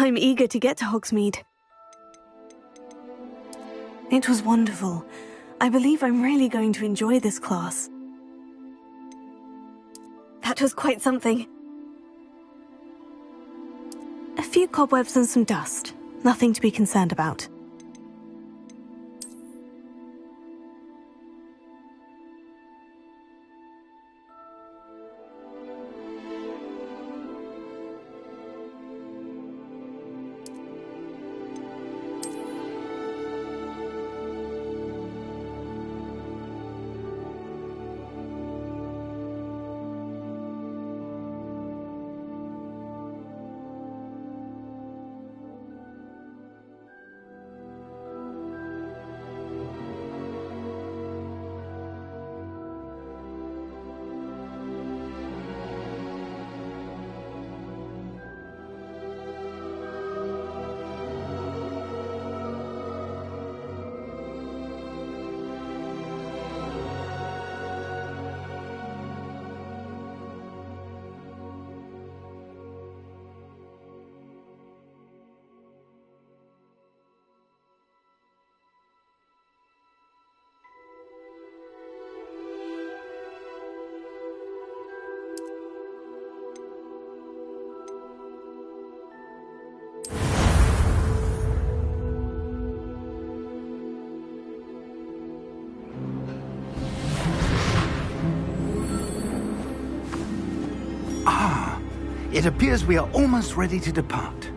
I'm eager to get to Hogsmeade. It was wonderful. I believe I'm really going to enjoy this class. That was quite something. A few cobwebs and some dust. Nothing to be concerned about. It appears we are almost ready to depart.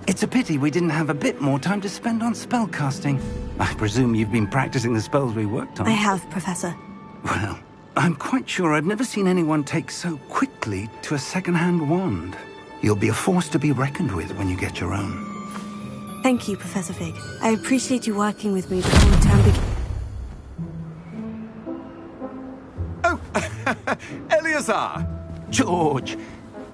It's a pity we didn't have a bit more time to spend on spellcasting. I presume you've been practicing the spells we worked on. I have, Professor. Well, I'm quite sure I've never seen anyone take so quickly to a second-hand wand. You'll be a force to be reckoned with when you get your own. Thank you, Professor Fig. I appreciate you working with me before the term begins. Oh, Eleazar! George!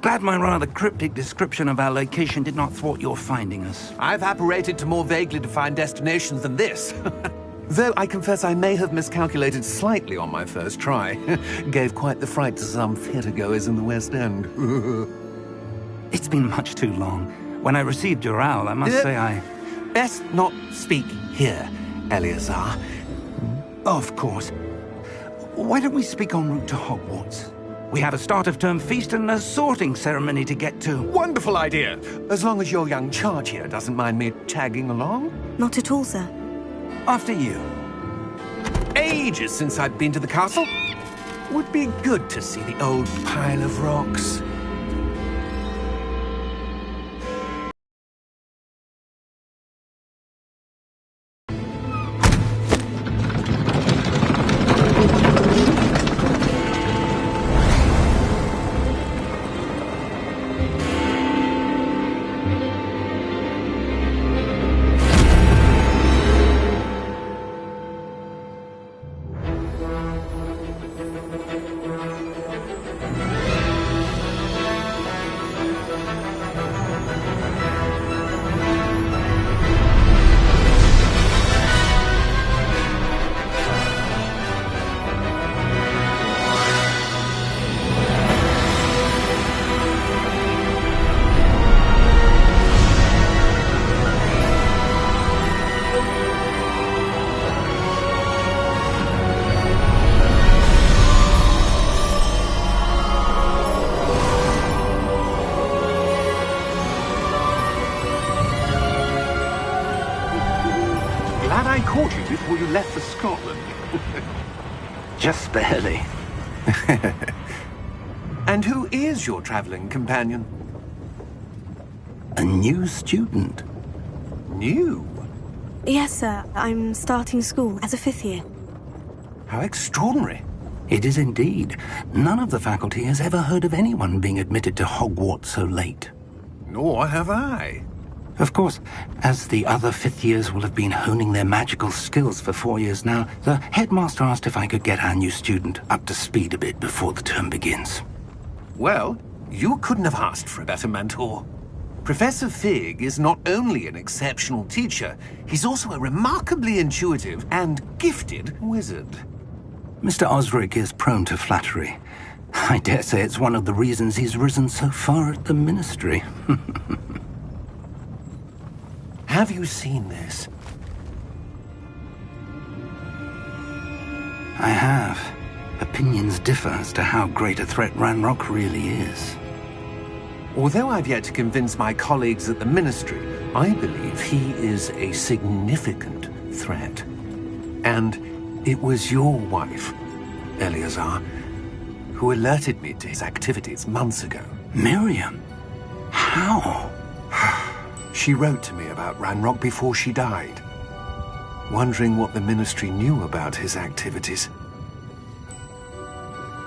Glad my rather cryptic description of our location did not thwart your finding us. I've apparated to more vaguely defined destinations than this. Though I confess I may have miscalculated slightly on my first try. Gave quite the fright to some theatregoers in the West End. It's been much too long. When I received your owl, I must say I... Best not speak here, Eleazar. Of course. Why don't we speak en route to Hogwarts? We have a start-of-term feast and a sorting ceremony to get to. Wonderful idea! As long as your young charge here doesn't mind me tagging along. Not at all, sir. After you. Ages since I've been to the castle. Would be good to see the old pile of rocks. Glad I caught you before you left for Scotland. Just barely. And who is your traveling companion? A new student. New? Yes, sir. I'm starting school as a 5th year. How extraordinary. It is indeed. None of the faculty has ever heard of anyone being admitted to Hogwarts so late. Nor have I. Of course, as the other 5th years will have been honing their magical skills for 4 years now, the headmaster asked if I could get our new student up to speed a bit before the term begins. Well, you couldn't have asked for a better mentor. Professor Fig is not only an exceptional teacher, he's also a remarkably intuitive and gifted wizard. Mr. Osric is prone to flattery. I dare say it's one of the reasons he's risen so far at the Ministry. Have you seen this? I have. Opinions differ as to how great a threat Ranrock really is. Although I've yet to convince my colleagues at the Ministry, I believe he is a significant threat. And it was your wife, Eleazar, who alerted me to his activities months ago. Miriam? How? She wrote to me about Ranrock before she died, wondering what the Ministry knew about his activities.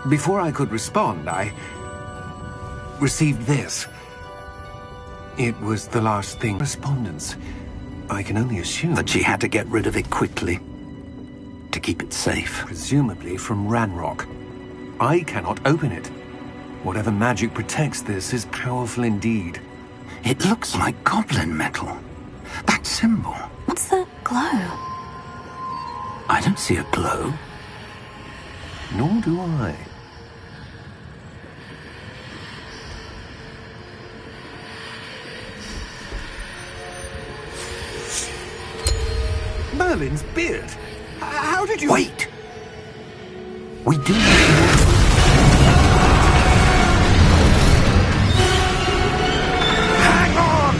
Before I could respond, I received this. It was the last thing. Correspondence. I can only assume That she had to get rid of it quickly, to keep it safe. presumably from Ranrock. I cannot open it. Whatever magic protects this is powerful indeed. It looks like goblin metal. That symbol. What's that glow? I don't see a glow. Nor do I. Merlin's beard. How did you... Wait! We do need more. Hang on!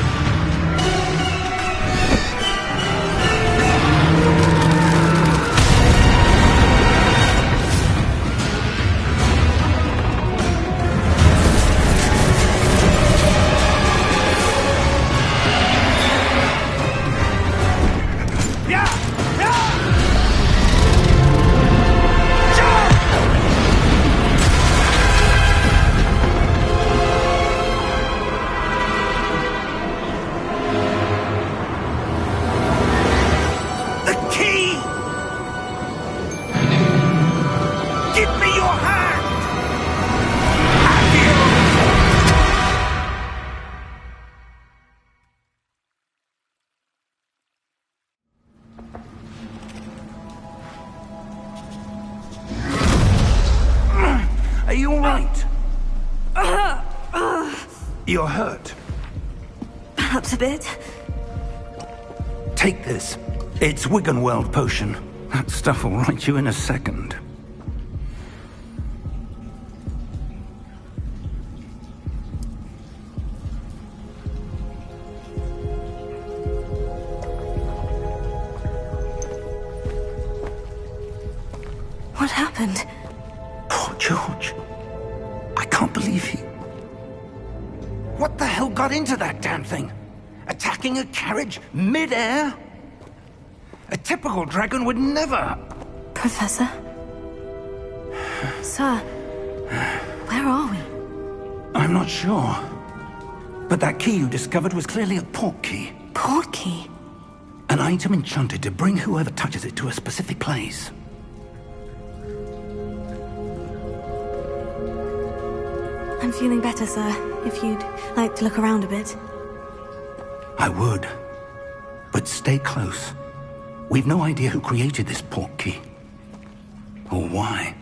Are you all right? You're hurt. Perhaps a bit. Take this. It's Wiggenweld potion. That stuff will right you in a second. What happened? Poor George. I can't believe he... What the hell got into that damn thing? Attacking a carriage mid-air? A typical dragon would never... Professor? Sir, where are we? I'm not sure. But that key you discovered was clearly a port key. Port key? An item enchanted to bring whoever touches it to a specific place. I'm feeling better, sir. If you'd like to look around a bit. I would. But stay close. We've no idea who created this port key. Or why.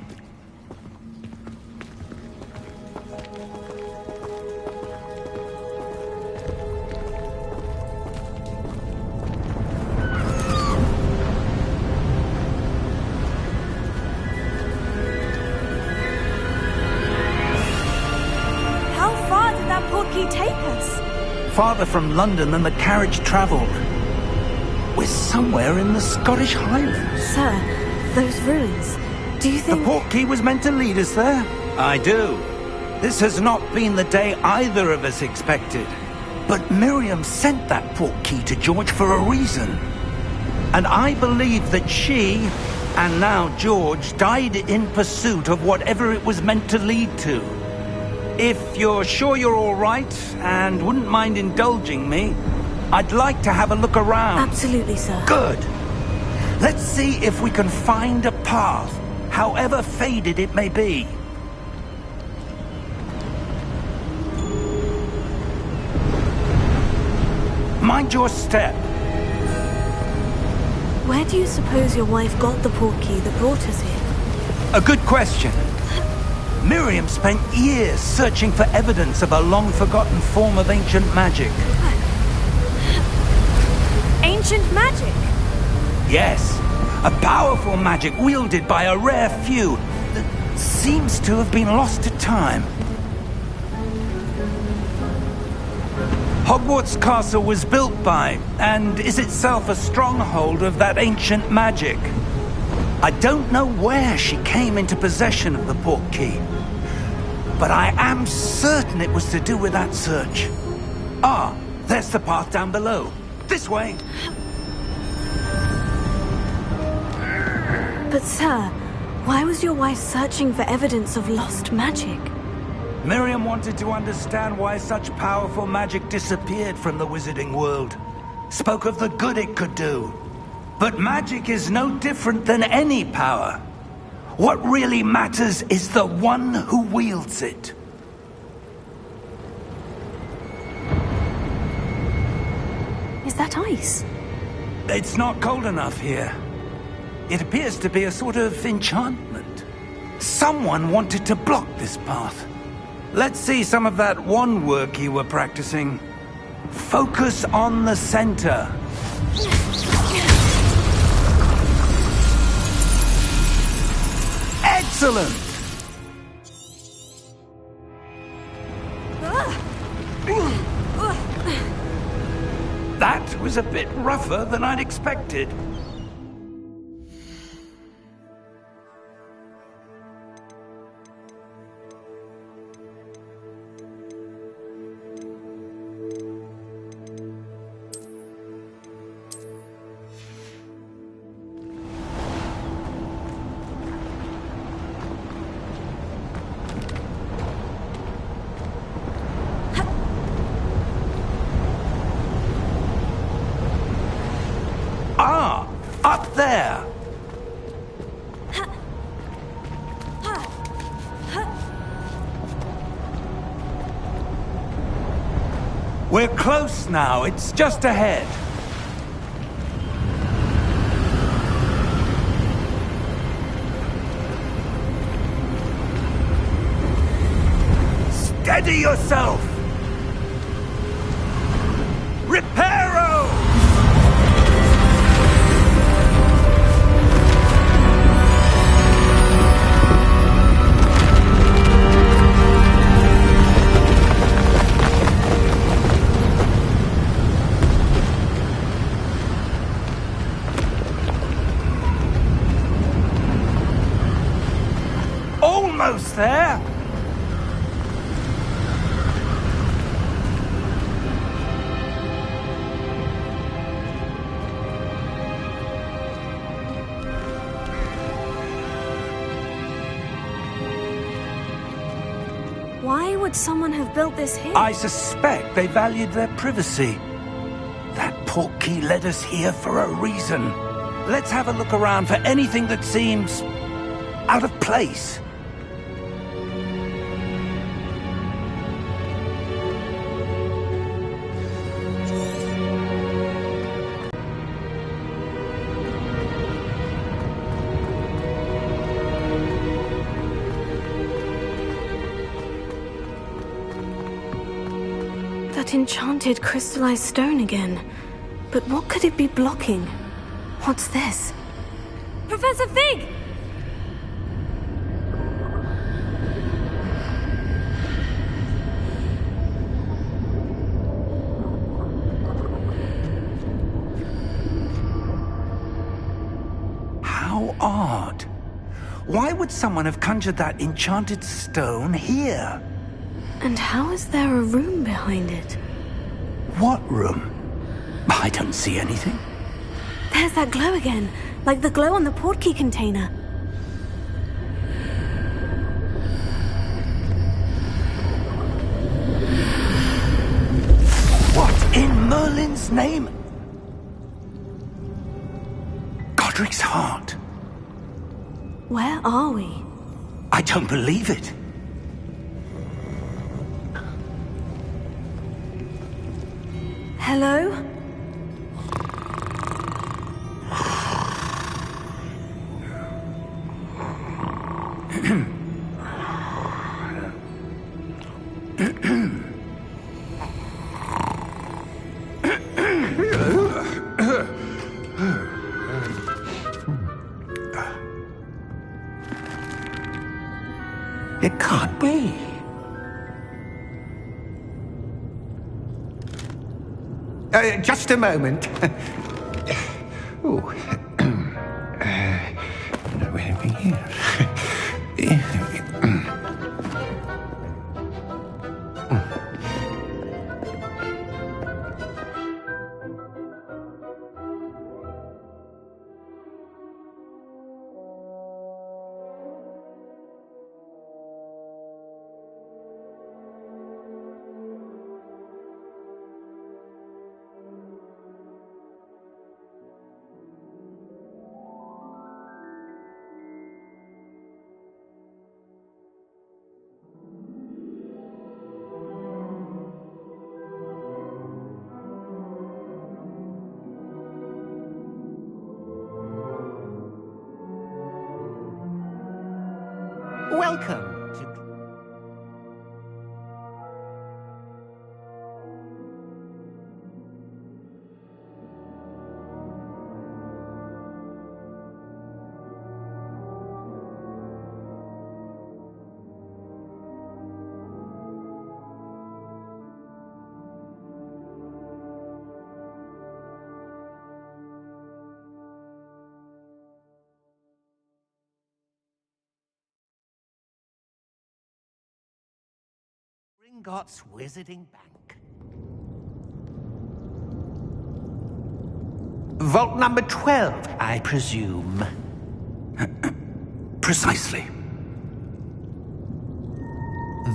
How far did that port key take us? Farther from London than the carriage travelled. We're somewhere in the Scottish Highlands. Sir, those ruins. Do you The think... port key was meant to lead us there? I do. This has not been the day either of us expected. But Miriam sent that port key to George for a reason. And I believe that she, and now George, died in pursuit of whatever it was meant to lead to. If you're sure you're all right, and wouldn't mind indulging me, I'd like to have a look around. Absolutely, sir. Good. Let's see if we can find a path, however faded it may be. Mind your step. Where do you suppose your wife got the port key that brought us here? A good question. Miriam spent years searching for evidence of a long-forgotten form of ancient magic. Ancient magic? Yes, a powerful magic wielded by a rare few that seems to have been lost to time. Hogwarts Castle was built by, and is itself a stronghold of that ancient magic. I don't know where she came into possession of the portkey, but I am certain it was to do with that search. Ah, there's the path down below. This way. But sir, why was your wife searching for evidence of lost magic? Miriam wanted to understand why such powerful magic disappeared from the wizarding world. Spoke of the good it could do. But magic is no different than any power. What really matters is the one who wields it. Is that ice? It's not cold enough here. It appears to be a sort of enchantment. Someone wanted to block this path. Let's see some of that wand work you were practicing. Focus on the center. Excellent! That was a bit rougher than I'd expected. Ah, up there. We're close now. It's just ahead. Steady yourself. Reparo! Almost there. Why would someone have built this here? I suspect they valued their privacy. That portkey led us here for a reason. Let's have a look around for anything that seems out of place. That enchanted crystallized stone again. But what could it be blocking? What's this? Professor Fig! How odd. Why would someone have conjured that enchanted stone here? And how is there a room behind it? What room? I don't see anything. There's that glow again, like the glow on the portkey container. What in Merlin's name? Godric's heart. Where are we? I don't believe it. Hello? It can't be. Just a moment. Oh. No, anything here? Welcome to... Gringotts Wizarding Bank. Vault number 12, I presume. Precisely.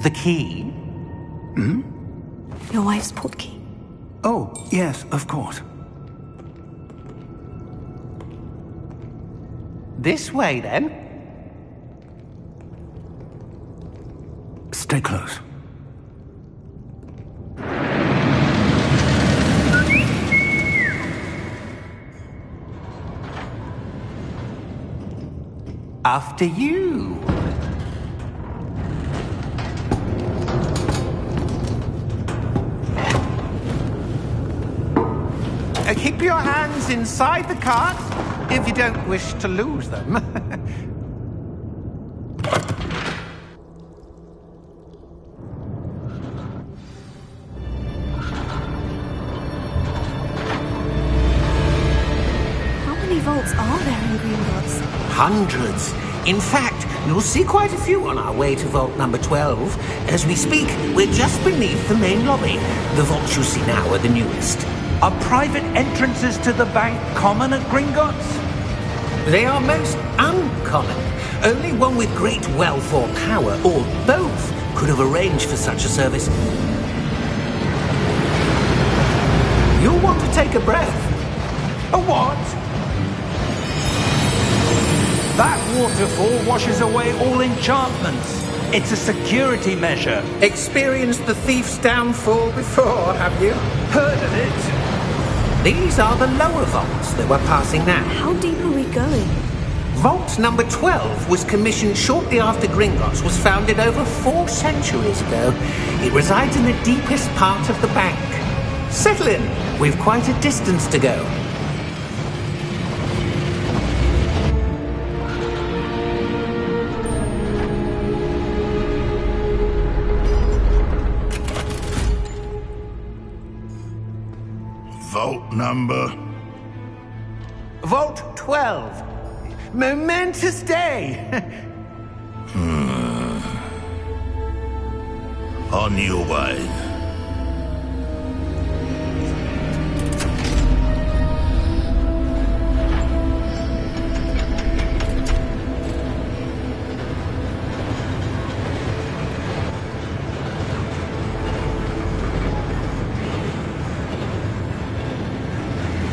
The key? Hmm? Your wife's portkey. Oh, yes, of course. This way, then. Stay close. After you. Keep your hands inside the cart if you don't wish to lose them. How many vaults are there in Gringotts? Hundreds. In fact, you'll see quite a few on our way to vault number 12. As we speak, we're just beneath the main lobby. The vaults you see now are the newest. Are private entrances to the bank common at Gringotts? They are most uncommon. Only one with great wealth or power, or both, could have arranged for such a service. You'll want to take a breath. A what? That waterfall washes away all enchantments. It's a security measure. Experienced the thief's downfall before, have you? Heard of it? These are the lower vaults that we're passing now. How deep are we going? Vault number 12 was commissioned shortly after Gringotts was founded over 4 centuries ago. It resides in the deepest part of the bank. Settle in. We've quite a distance to go. Vault number? Vault 12. Momentous day. On your way.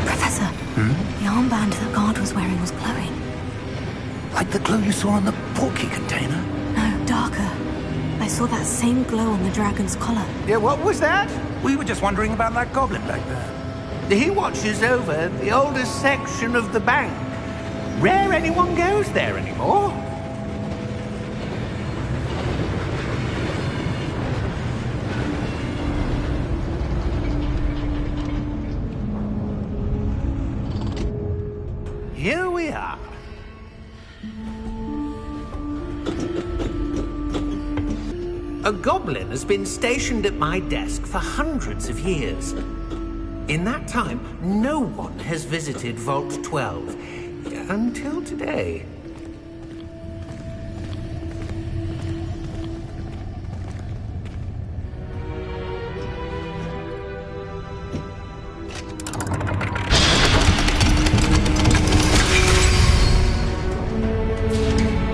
Professor, the armband that guard was wearing was glowing. Like the glow you saw on the portkey container? No, darker. I saw that same glow on the dragon's collar. Yeah, what was that? We were just wondering about that goblin back there. He watches over the oldest section of the bank. Rare anyone goes there anymore. Here we are. A goblin has been stationed at my desk for hundreds of years. In that time, no one has visited Vault 12. Until today.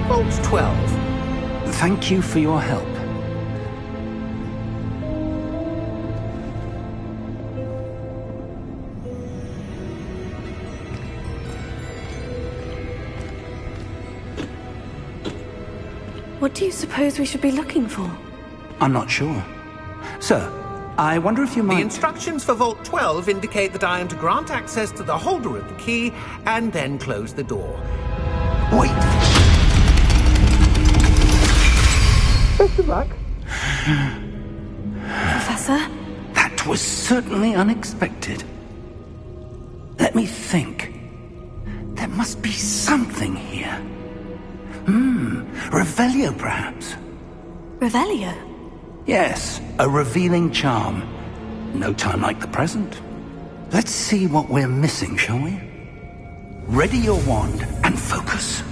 Vault 12. Thank you for your help. What do you suppose we should be looking for? I'm not sure. Sir, I wonder if you might... The instructions for Vault 12 indicate that I am to grant access to the holder of the key and then close the door. Wait! Best of luck. Professor? That was certainly unexpected. Let me think. There must be something here. Revelio, perhaps? Revelio? Yes, a revealing charm. No time like the present. Let's see what we're missing, shall we? Ready your wand and focus.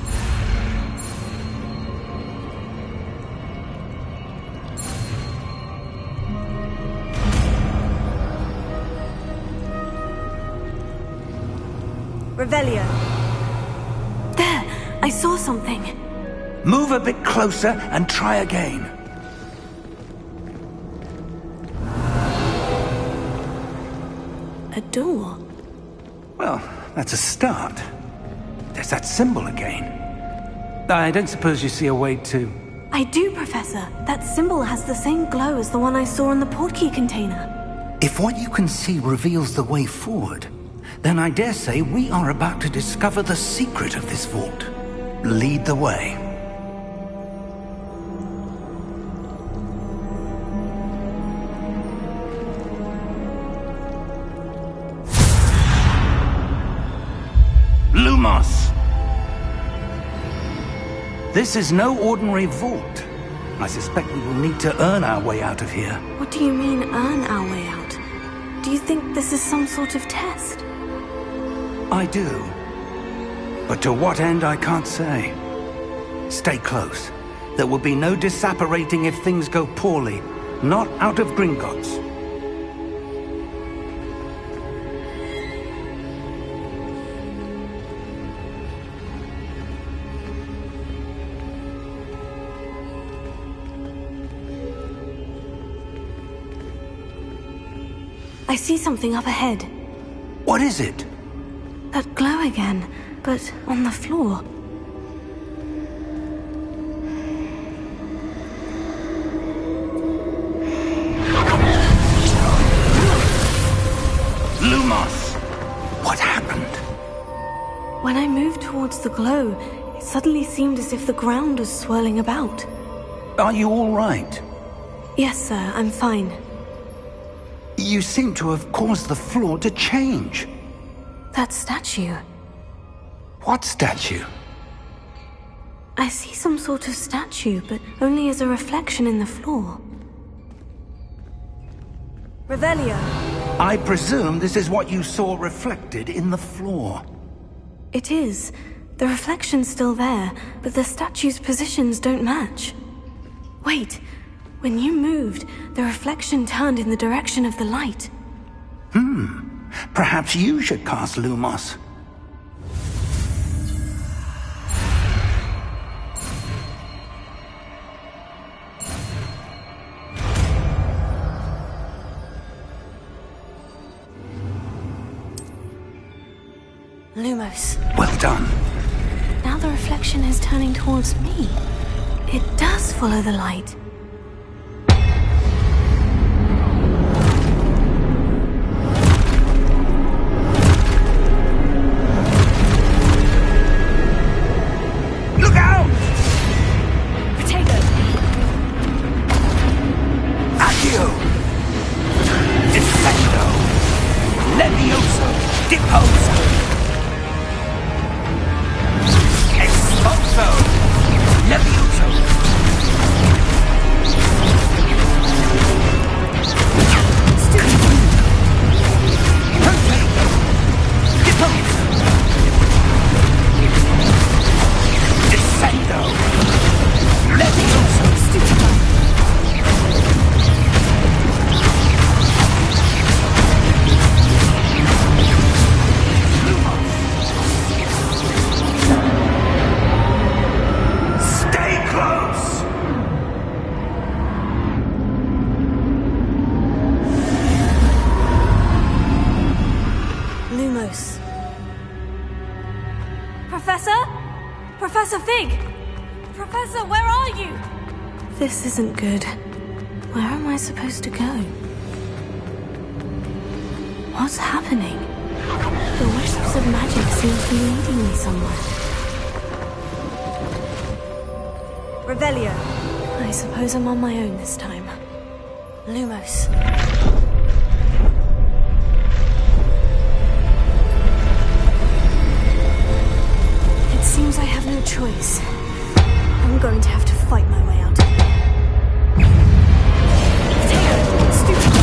Revelio. There! I saw something. Move a bit closer and try again. A door. Well, that's a start. There's that symbol again. I don't suppose you see a way to... I do, Professor. That symbol has the same glow as the one I saw in the portkey container. If what you can see reveals the way forward, then I dare say we are about to discover the secret of this vault. Lead the way. Lumos! This is no ordinary vault. I suspect we will need to earn our way out of here. What do you mean, earn our way out? Do you think this is some sort of test? I do. But to what end, I can't say. Stay close. There will be no disapparating if things go poorly. Not out of Gringotts. I see something up ahead. What is it? That glow again, but on the floor. Lumos! What happened? When I moved towards the glow, it suddenly seemed as if the ground was swirling about. Are you all right? Yes, sir, I'm fine. You seem to have caused the floor to change. That statue. What statue? I see some sort of statue, but only as a reflection in the floor. Revelio. I presume this is what you saw reflected in the floor. It is. The reflection's still there, but the statue's positions don't match. Wait. When you moved, the reflection turned in the direction of the light. Perhaps you should cast Lumos. Lumos. Well done. Now the reflection is turning towards me. It does follow the light. Look out! Potato! Accio! Defecto! Levioso! Deposo! Expulso! Levioso! Professor? Professor Fig! Professor, where are you? This isn't good. Where am I supposed to go? What's happening? The wisps of magic seem to be leading me somewhere. Revelio. I suppose I'm on my own this time. Lumos. It seems I have no choice. I'm going to have to fight my way out of here. Taylor, stupid.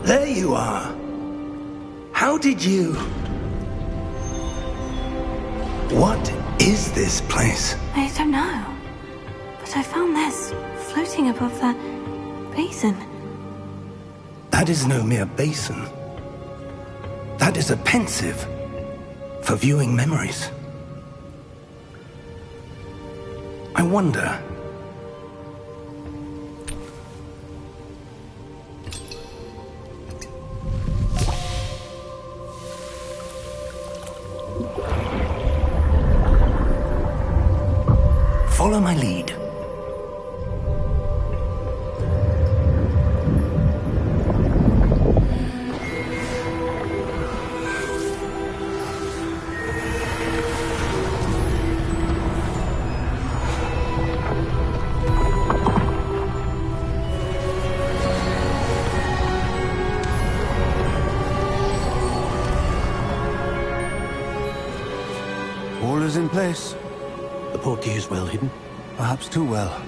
There you are. How did you... What is this place? I don't know. But I found this floating above that basin. That is no mere basin. That is a pensive for viewing memories. I wonder... Follow my lead. All is in place. The portkey is well hidden. Perhaps too well.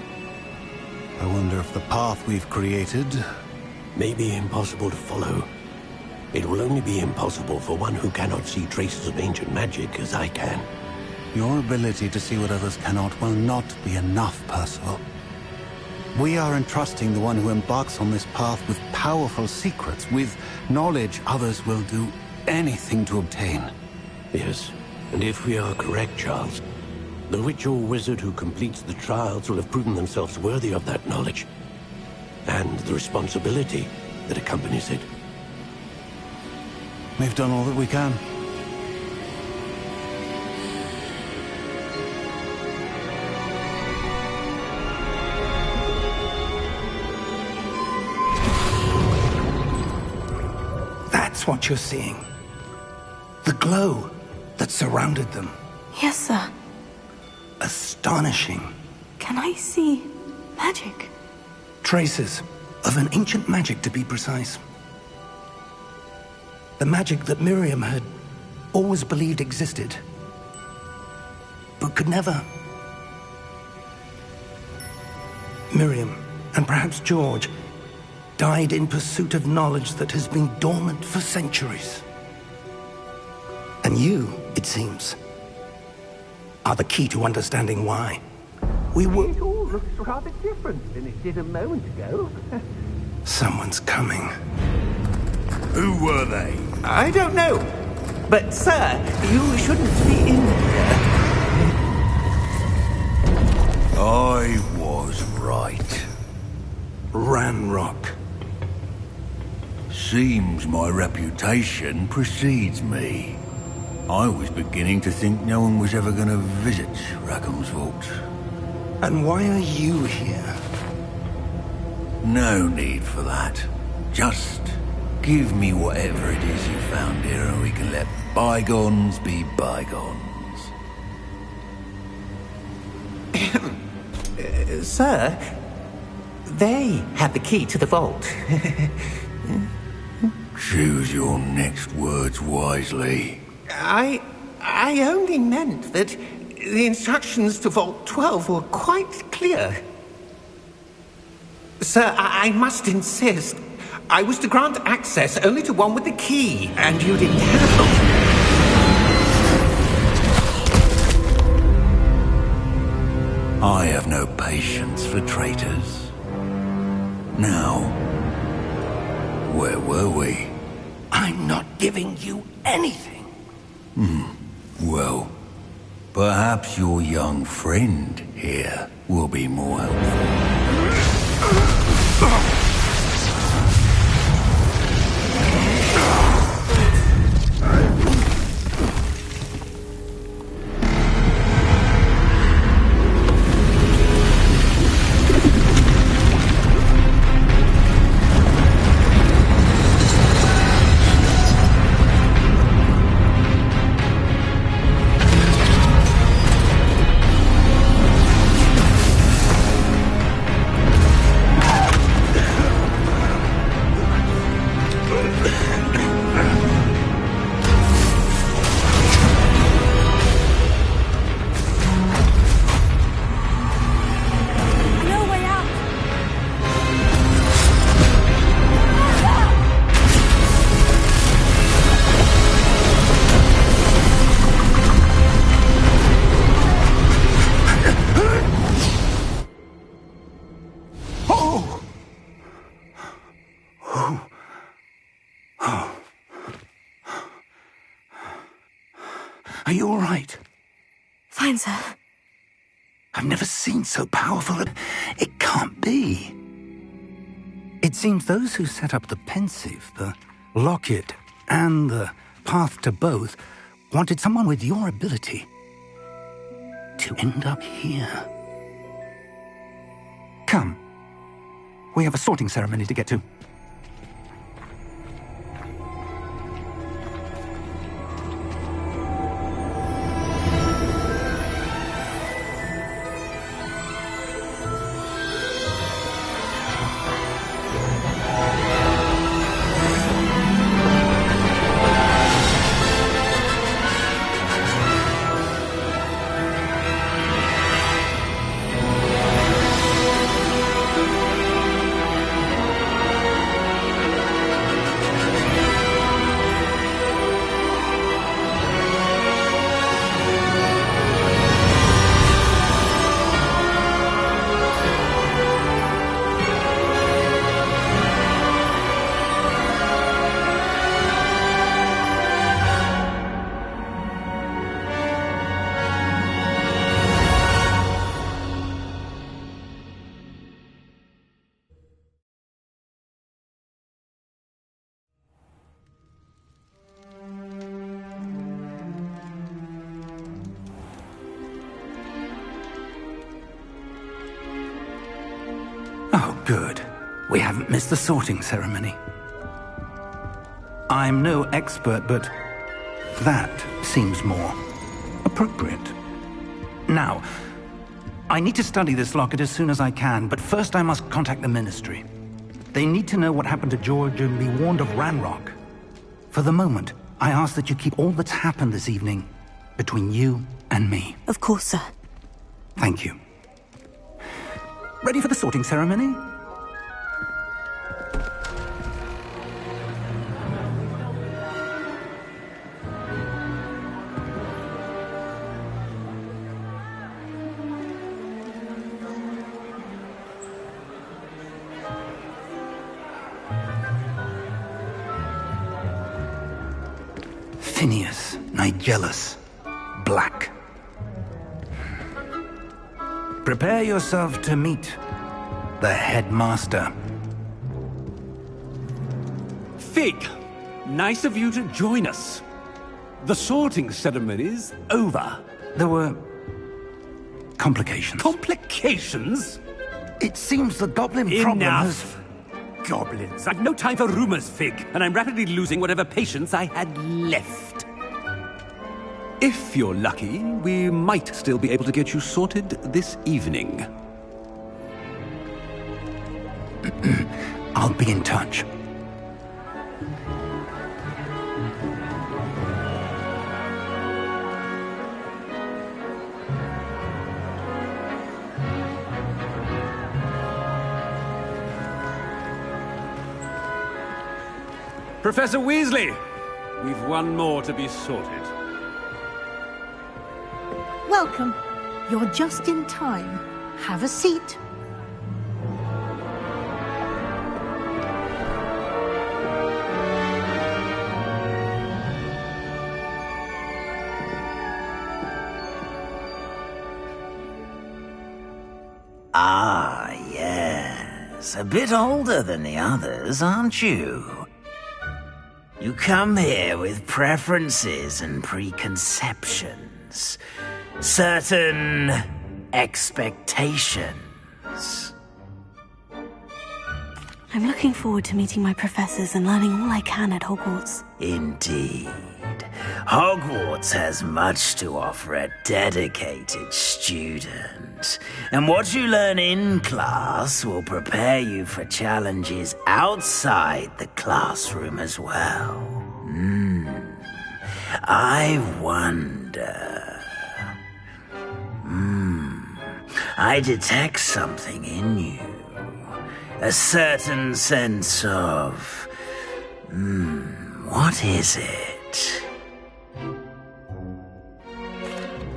I wonder if the path we've created... May be impossible to follow. It will only be impossible for one who cannot see traces of ancient magic as I can. Your ability to see what others cannot will not be enough, Percival. We are entrusting the one who embarks on this path with powerful secrets, with knowledge others will do anything to obtain. Yes, and if we are correct, Charles, the witch or wizard who completes the trials will have proven themselves worthy of that knowledge, and the responsibility that accompanies it. We've done all that we can. That's what you're seeing. The glow that surrounded them. Yes, sir. Astonishing. Can I see magic? Traces of an ancient magic, to be precise. The magic that Miriam had always believed existed, but could never. Miriam, and perhaps George, died in pursuit of knowledge that has been dormant for centuries. And you, it seems, are the key to understanding why. It all looks rather different than it did a moment ago. Someone's coming. Who were they? I don't know. But, sir, you shouldn't be in here. I was right. Ranrock. Seems my reputation precedes me. I was beginning to think no one was ever going to visit Rackham's vault. And why are you here? No need for that. Just give me whatever it is you found here and we can let bygones be bygones. Sir, they had the key to the vault. Choose your next words wisely. I only meant that the instructions to Vault 12 were quite clear. Sir, I must insist. I was to grant access only to one with the key, and you didn't have. I have no patience for traitors. Now, where were we? I'm not giving you anything. Well, perhaps your young friend here will be more helpful. Are you all right? Fine, sir. I've never seen so powerful. It can't be. It seems those who set up the pensive, the locket, and the path to both wanted someone with your ability to end up here. Come. We have a sorting ceremony to get to. Oh, good. We haven't missed the sorting ceremony. I'm no expert, but that seems more appropriate. Now, I need to study this locket as soon as I can, but first I must contact the Ministry. They need to know what happened to George and be warned of Ranrock. For the moment, I ask that you keep all that's happened this evening between you and me. Of course, sir. Thank you. Ready for the sorting ceremony? Phineas, Nigellus, Black. Prepare yourself to meet the headmaster. Fig, nice of you to join us. The sorting ceremony's over. There were complications. Complications? It seems the goblin problem has... Enough! Goblins. I've no time for rumors, Fig, and I'm rapidly losing whatever patience I had left. If you're lucky, we might still be able to get you sorted this evening. I'll be in touch. Professor Weasley, we've one more to be sorted. Welcome. You're just in time. Have a seat. Ah, yes. A bit older than the others, aren't you? You come here with preferences and preconceptions. Certain expectations. I'm looking forward to meeting my professors and learning all I can at Hogwarts. Indeed. Hogwarts has much to offer a dedicated student. And what you learn in class will prepare you for challenges outside the classroom as well. I wonder... I detect something in you. A certain sense of... what is it?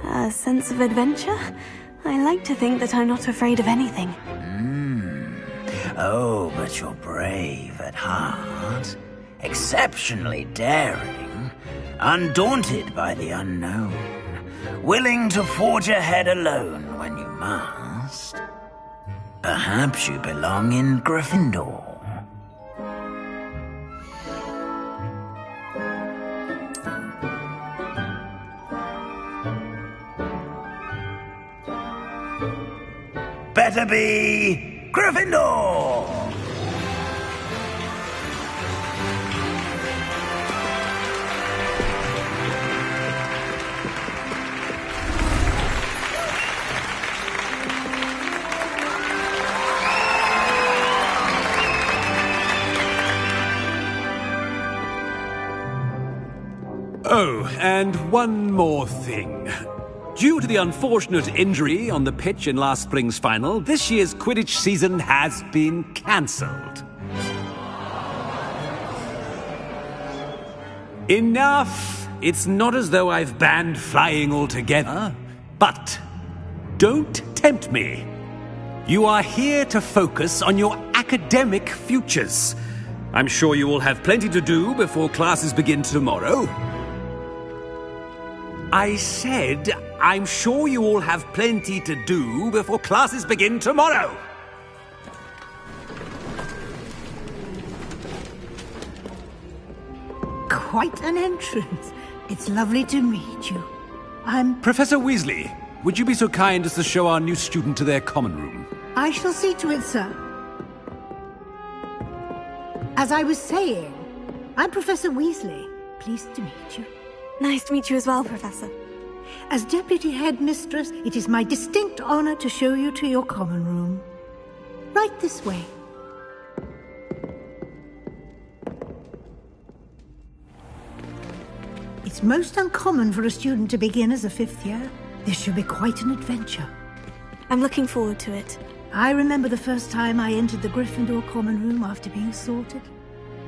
A sense of adventure? I like to think that I'm not afraid of anything. Oh, but you're brave at heart. Exceptionally daring. Undaunted by the unknown. Willing to forge ahead alone when you must. Perhaps you belong in Gryffindor. Better be Gryffindor! Oh, and one more thing. Due to the unfortunate injury on the pitch in last spring's final, this year's Quidditch season has been cancelled. Enough! It's not as though I've banned flying altogether. But don't tempt me. You are here to focus on your academic futures. I'm sure you will have plenty to do before classes begin tomorrow. I said, I'm sure you all have plenty to do before classes begin tomorrow. Quite an entrance. It's lovely to meet you. I'm... Professor Weasley, would you be so kind as to show our new student to their common room? I shall see to it, sir. As I was saying, I'm Professor Weasley. Pleased to meet you. Nice to meet you as well, Professor. As Deputy Headmistress, it is my distinct honor to show you to your common room. Right this way. It's most uncommon for a student to begin as a 5th year. This should be quite an adventure. I'm looking forward to it. I remember the first time I entered the Gryffindor common room after being sorted.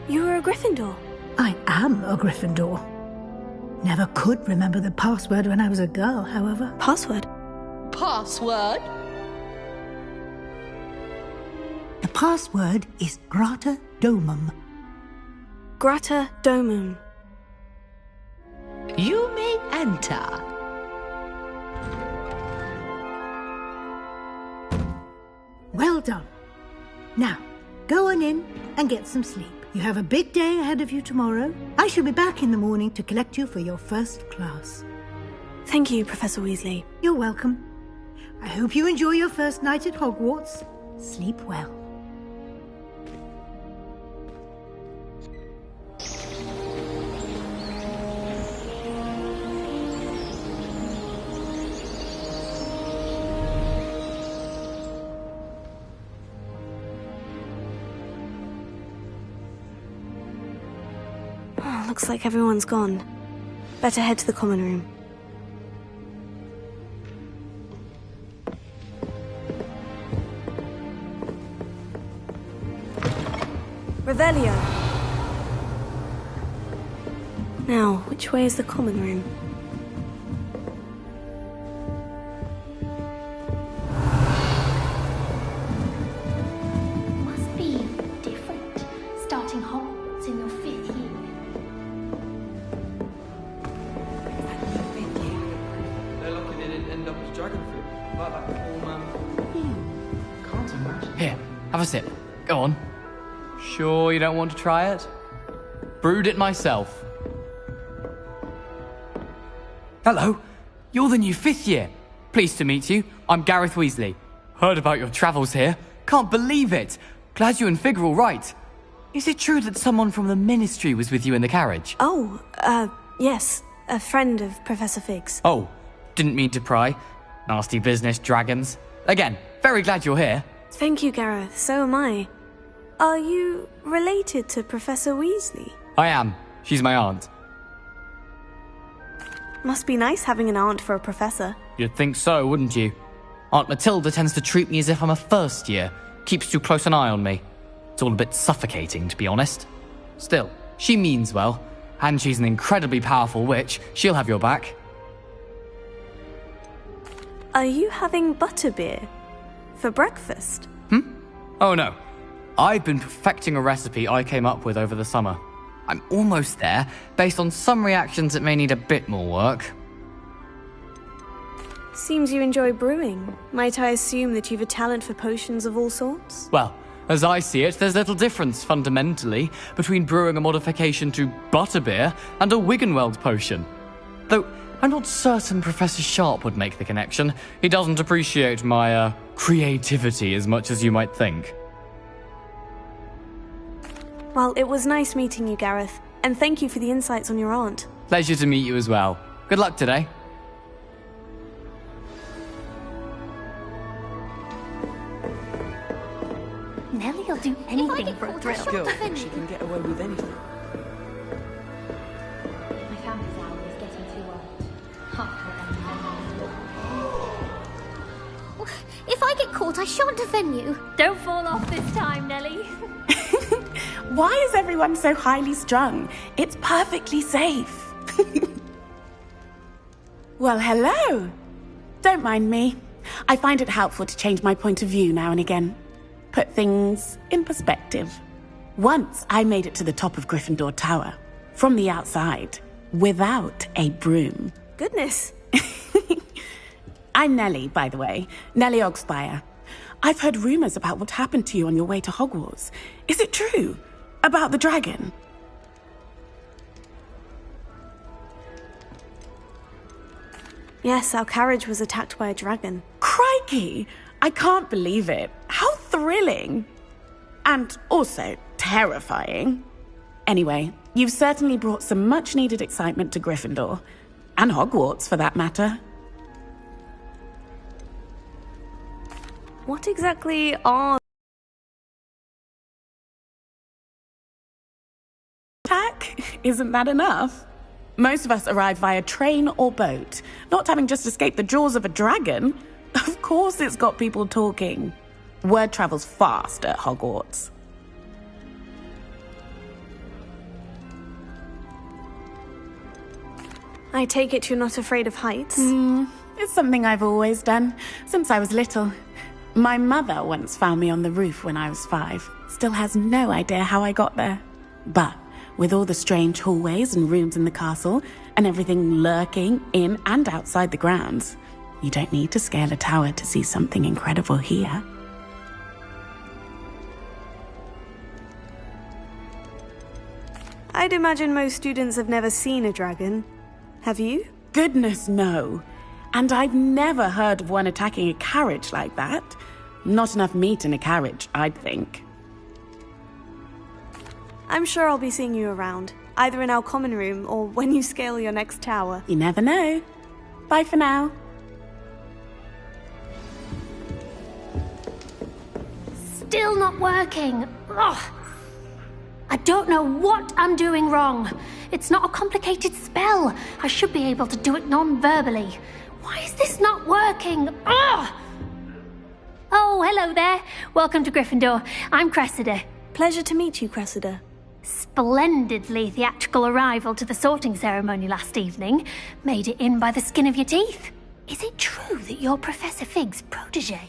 You were a Gryffindor? I am a Gryffindor. Never could remember the password when I was a girl, however. Password? Password? The password is Grata Domum. Grata Domum. You may enter. Well done. Now, go on in and get some sleep. You have a big day ahead of you tomorrow. I shall be back in the morning to collect you for your first class. Thank you, Professor Weasley. You're welcome. I hope you enjoy your first night at Hogwarts. Sleep well. Looks like everyone's gone. Better head to the common room. Revelio! Now, which way is the common room? Must be different, starting Hogwarts in your 5th year. They're lucky they didn't end up as dragon fruit. Like that poor man. Can't imagine. Here, have a sip. Go on. Sure you don't want to try it? Brewed it myself. Hello, you're the new 5th year. Pleased to meet you. I'm Gareth Weasley. Heard about your travels here. Can't believe it. Glad you and Fig are all right. Is it true that someone from the Ministry was with you in the carriage? Oh, yes. A friend of Professor Fig's. Oh, didn't mean to pry. Nasty business, dragons. Again, very glad you're here. Thank you, Gareth. So am I. Are you related to Professor Weasley? I am. She's my aunt. Must be nice having an aunt for a professor. You'd think so, wouldn't you? Aunt Matilda tends to treat me as if I'm a 1st year. Keeps too close an eye on me. It's all a bit suffocating, to be honest. Still, she means well. And she's an incredibly powerful witch. She'll have your back. Are you having butterbeer for breakfast? Oh no. I've been perfecting a recipe I came up with over the summer. I'm almost there, based on some reactions that may need a bit more work. Seems you enjoy brewing. Might I assume that you've a talent for potions of all sorts? Well, as I see it, there's little difference, fundamentally, between brewing a modification to butterbeer and a Wiggenweld potion. Though, I'm not certain Professor Sharp would make the connection. He doesn't appreciate my, creativity as much as you might think. Well, it was nice meeting you, Gareth. And thank you for the insights on your aunt. Pleasure to meet you as well. Good luck today. Nellie'll do anything for a thrill. Girl, she can get away with anything. My family's hour is getting too old. If I get caught, I shan't offend you. Don't fall off this time, Nellie. Why is everyone so highly strung? It's perfectly safe. Well, hello. Don't mind me. I find it helpful to change my point of view now and again. Put things in perspective. Once I made it to the top of Gryffindor Tower, from the outside, without a broom. Goodness. I'm Nellie, by the way. Nellie Ogspire. I've heard rumors about what happened to you on your way to Hogwarts. Is it true? About the dragon? Yes, our carriage was attacked by a dragon. Crikey! I can't believe it. How thrilling! And also terrifying. Anyway, you've certainly brought some much-needed excitement to Gryffindor. And Hogwarts, for that matter. What exactly are... Attack? Isn't that enough? Most of us arrive via train or boat, not having just escaped the jaws of a dragon. Of course it's got people talking. Word travels fast at Hogwarts. I take it you're not afraid of heights? It's something I've always done, since I was little. My mother once found me on the roof when I was 5. Still has no idea how I got there. But with all the strange hallways and rooms in the castle, and everything lurking in and outside the grounds, you don't need to scale a tower to see something incredible here. I'd imagine most students have never seen a dragon. Have you? Goodness, no. And I've never heard of one attacking a carriage like that. Not enough meat in a carriage, I'd think. I'm sure I'll be seeing you around, either in our common room or when you scale your next tower. You never know. Bye for now. Still not working. Ugh. I don't know what I'm doing wrong. It's not a complicated spell. I should be able to do it non-verbally. Why is this not working? Ugh! Oh, hello there. Welcome to Gryffindor. I'm Cressida. Pleasure to meet you, Cressida. Splendidly theatrical arrival to the sorting ceremony last evening. Made it in by the skin of your teeth. Is it true that you're Professor Fig's protege?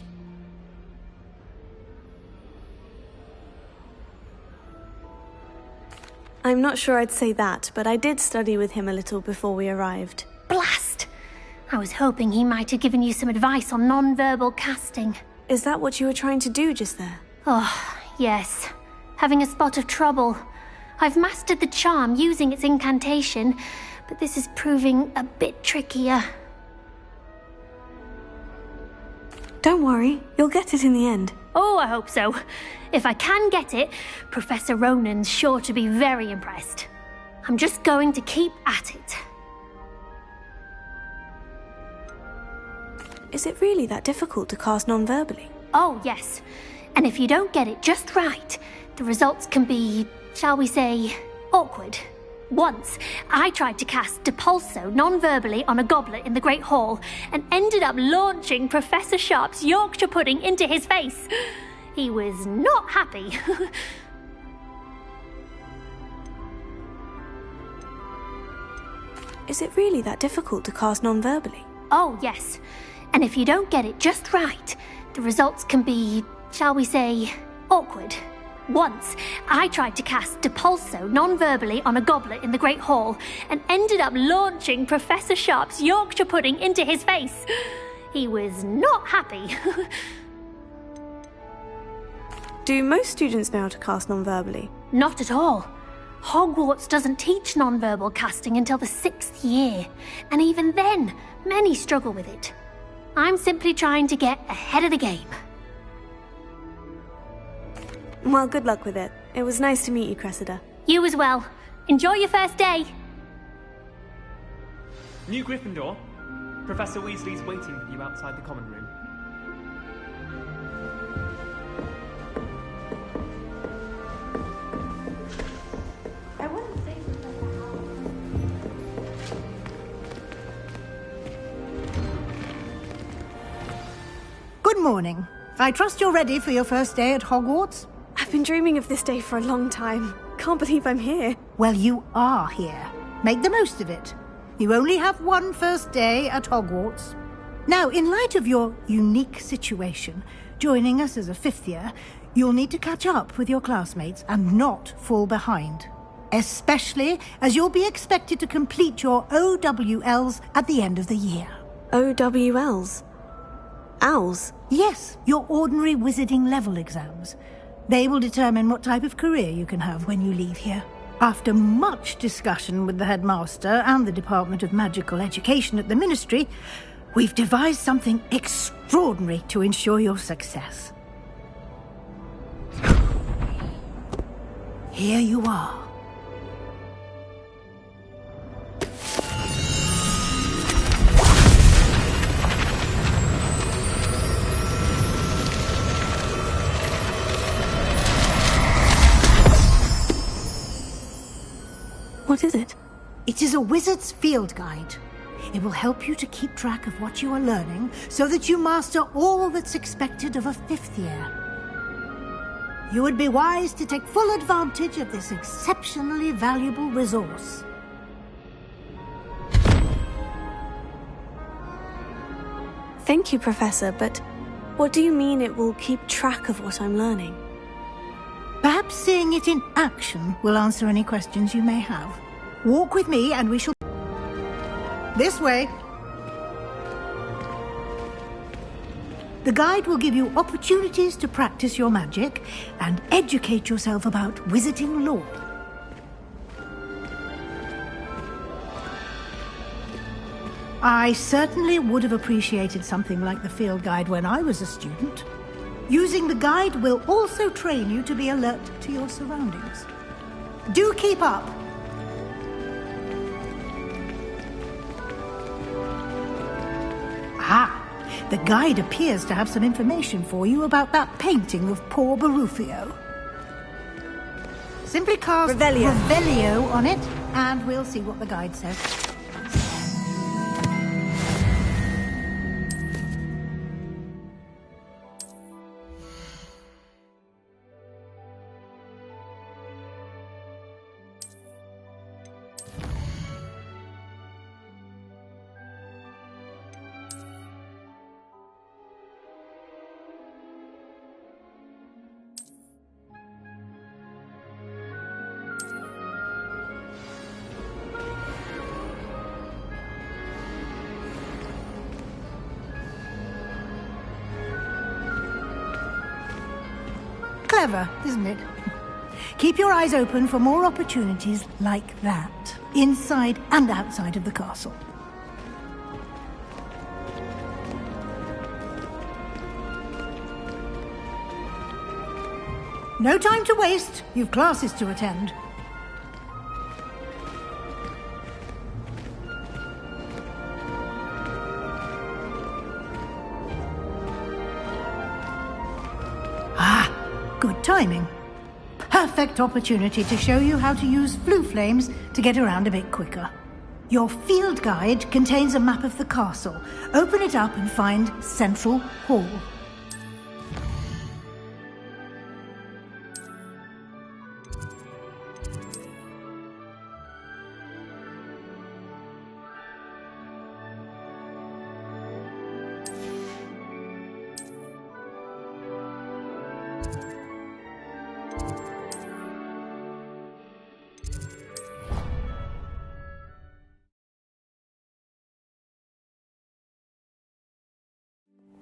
I'm not sure I'd say that, but I did study with him a little before we arrived. Blast! I was hoping he might have given you some advice on non-verbal casting. Is that what you were trying to do just there? Oh, yes. Having a spot of trouble. I've mastered the charm using its incantation, but this is proving a bit trickier. Don't worry, you'll get it in the end. Oh, I hope so. If I can get it, Professor Ronan's sure to be very impressed. I'm just going to keep at it. Is it really that difficult to cast non-verbally? Oh, yes. And if you don't get it just right, the results can be, shall we say, awkward. Once, I tried to cast Depulso non-verbally on a goblet in the Great Hall and ended up launching Professor Sharp's Yorkshire pudding into his face. He was not happy. Is it really that difficult to cast non-verbally? Oh, yes. And if you don't get it just right, the results can be, shall we say, awkward. Once, I tried to cast Depulso non-verbally on a goblet in the Great Hall and ended up launching Professor Sharp's Yorkshire pudding into his face. He was not happy. Do most students know how to cast non-verbally? Not at all. Hogwarts doesn't teach non-verbal casting until the 6th year, and even then, many struggle with it. I'm simply trying to get ahead of the game. Well, good luck with it. It was nice to meet you, Cressida. You as well. Enjoy your first day. New Gryffindor. Professor Weasley's waiting for you outside the common room. I wouldn't say Good morning. I trust you're ready for your first day at Hogwarts? I've been dreaming of this day for a long time. Can't believe I'm here. Well, you are here. Make the most of it. You only have one first day at Hogwarts. Now, in light of your unique situation, joining us as a 5th year, you'll need to catch up with your classmates and not fall behind. Especially as you'll be expected to complete your OWLs at the end of the year. OWLs? Owls? Yes, your ordinary wizarding level exams. They will determine what type of career you can have when you leave here. After much discussion with the headmaster and the Department of Magical Education at the Ministry, we've devised something extraordinary to ensure your success. Here you are. What is it? It is a wizard's field guide. It will help you to keep track of what you are learning so that you master all that's expected of a 5th year. You would be wise to take full advantage of this exceptionally valuable resource. Thank you, Professor, but what do you mean it will keep track of what I'm learning? Perhaps seeing it in action will answer any questions you may have. Walk with me and we shall... This way. The guide will give you opportunities to practice your magic and educate yourself about wizarding lore. I certainly would have appreciated something like the field guide when I was a student. Using the guide will also train you to be alert to your surroundings. Do keep up! Ah! The guide appears to have some information for you about that painting of poor Barufio. Simply cast Revelio on it, and we'll see what the guide says. Clever, isn't it? Keep your eyes open for more opportunities like that, inside and outside of the castle. No time to waste. You've classes to attend. Good timing. Perfect opportunity to show you how to use flue flames to get around a bit quicker. Your field guide contains a map of the castle. Open it up and find Central Hall.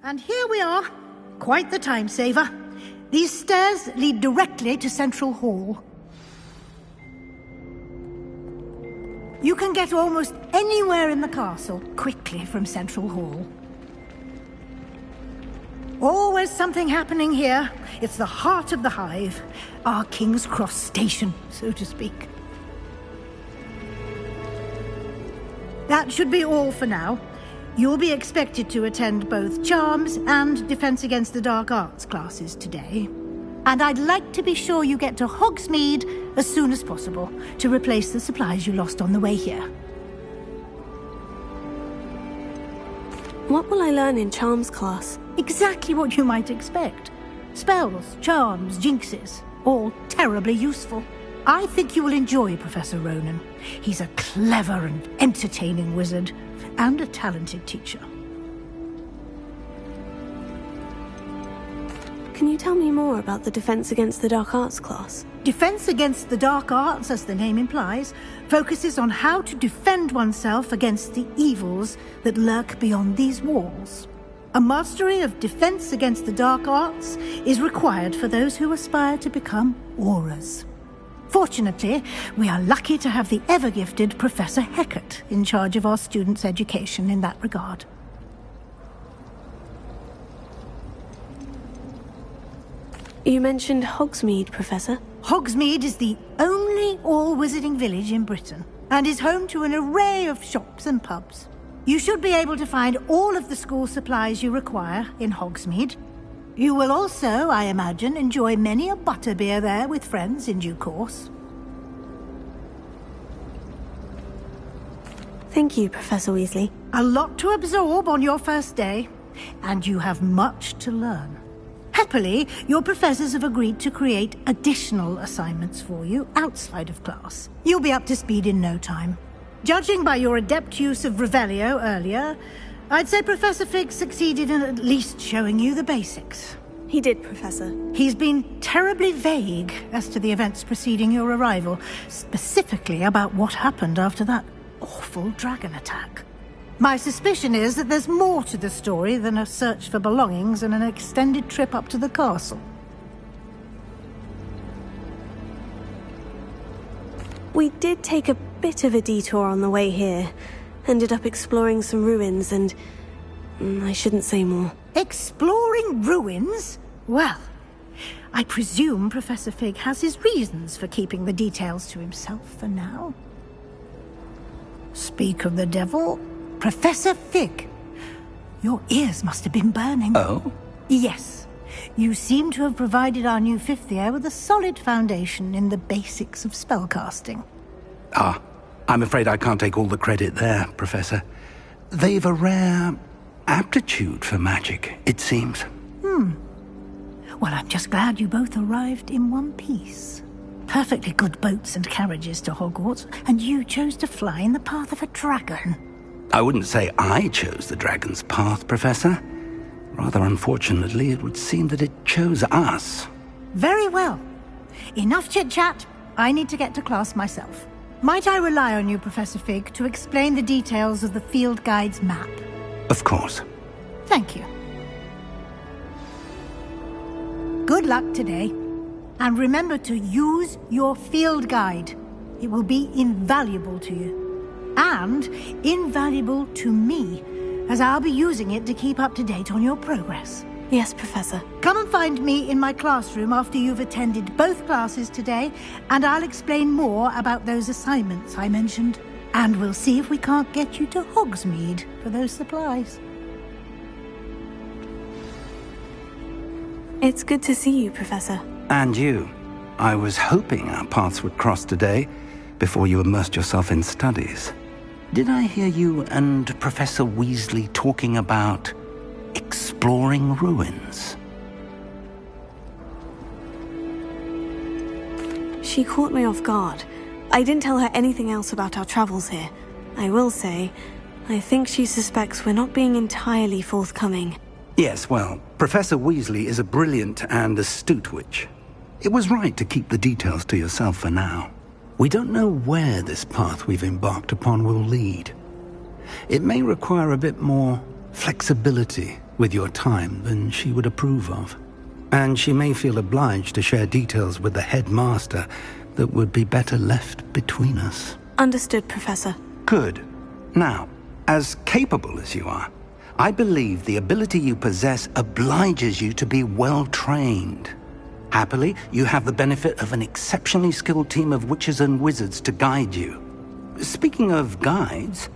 And here we are. Quite the time saver. These stairs lead directly to Central Hall. You can get almost anywhere in the castle quickly from Central Hall. Always something happening here. It's the heart of the hive. Our King's Cross station, so to speak. That should be all for now. You'll be expected to attend both Charms and Defense Against the Dark Arts classes today. And I'd like to be sure you get to Hogsmeade as soon as possible to replace the supplies you lost on the way here. What will I learn in Charms class? Exactly what you might expect. Spells, charms, jinxes, all terribly useful. I think you will enjoy Professor Ronan. He's a clever and entertaining wizard, and a talented teacher. Can you tell me more about the Defense Against the Dark Arts class? Defense Against the Dark Arts, as the name implies, focuses on how to defend oneself against the evils that lurk beyond these walls. A mastery of Defense Against the Dark Arts is required for those who aspire to become Aurors. Fortunately, we are lucky to have the ever-gifted Professor Hecat in charge of our students' education in that regard. You mentioned Hogsmeade, Professor. Hogsmeade is the only all-wizarding village in Britain, and is home to an array of shops and pubs. You should be able to find all of the school supplies you require in Hogsmeade. You will also, I imagine, enjoy many a butterbeer there with friends in due course. Thank you, Professor Weasley. A lot to absorb on your first day, and you have much to learn. Happily, your professors have agreed to create additional assignments for you outside of class. You'll be up to speed in no time. Judging by your adept use of Revelio earlier, I'd say Professor Fig succeeded in at least showing you the basics. He did, Professor. He's been terribly vague as to the events preceding your arrival, specifically about what happened after that awful dragon attack. My suspicion is that there's more to the story than a search for belongings and an extended trip up to the castle. We did take a bit of a detour on the way here. Ended up exploring some ruins and... I shouldn't say more. Exploring ruins? Well, I presume Professor Fig has his reasons for keeping the details to himself for now. Speak of the devil, Professor Fig. Your ears must have been burning. Oh? Yes. You seem to have provided our new fifth year with a solid foundation in the basics of spellcasting. Ah, I'm afraid I can't take all the credit there, Professor. They've a rare aptitude for magic, it seems. Well, I'm just glad you both arrived in one piece. Perfectly good boats and carriages to Hogwarts, and you chose to fly in the path of a dragon. I wouldn't say I chose the dragon's path, Professor. Rather unfortunately, it would seem that it chose us. Very well. Enough chit-chat. I need to get to class myself. Might I rely on you, Professor Fig, to explain the details of the field guide's map? Of course. Thank you. Good luck today. And remember to use your field guide. It will be invaluable to you. And invaluable to me, as I'll be using it to keep up to date on your progress. Yes, Professor. Come and find me in my classroom after you've attended both classes today, and I'll explain more about those assignments I mentioned. And we'll see if we can't get you to Hogsmeade for those supplies. It's good to see you, Professor. And you. I was hoping our paths would cross today, before you immersed yourself in studies. Did I hear you and Professor Weasley talking about exploring ruins? She caught me off guard. I didn't tell her anything else about our travels here. I will say, I think she suspects we're not being entirely forthcoming. Yes, well, Professor Weasley is a brilliant and astute witch. It was right to keep the details to yourself for now. We don't know where this path we've embarked upon will lead. It may require a bit more flexibility with your time than she would approve of. And she may feel obliged to share details with the headmaster that would be better left between us. Understood, Professor. Good. Now, as capable as you are, I believe the ability you possess obliges you to be well-trained. Happily, you have the benefit of an exceptionally skilled team of witches and wizards to guide you. Speaking of guides,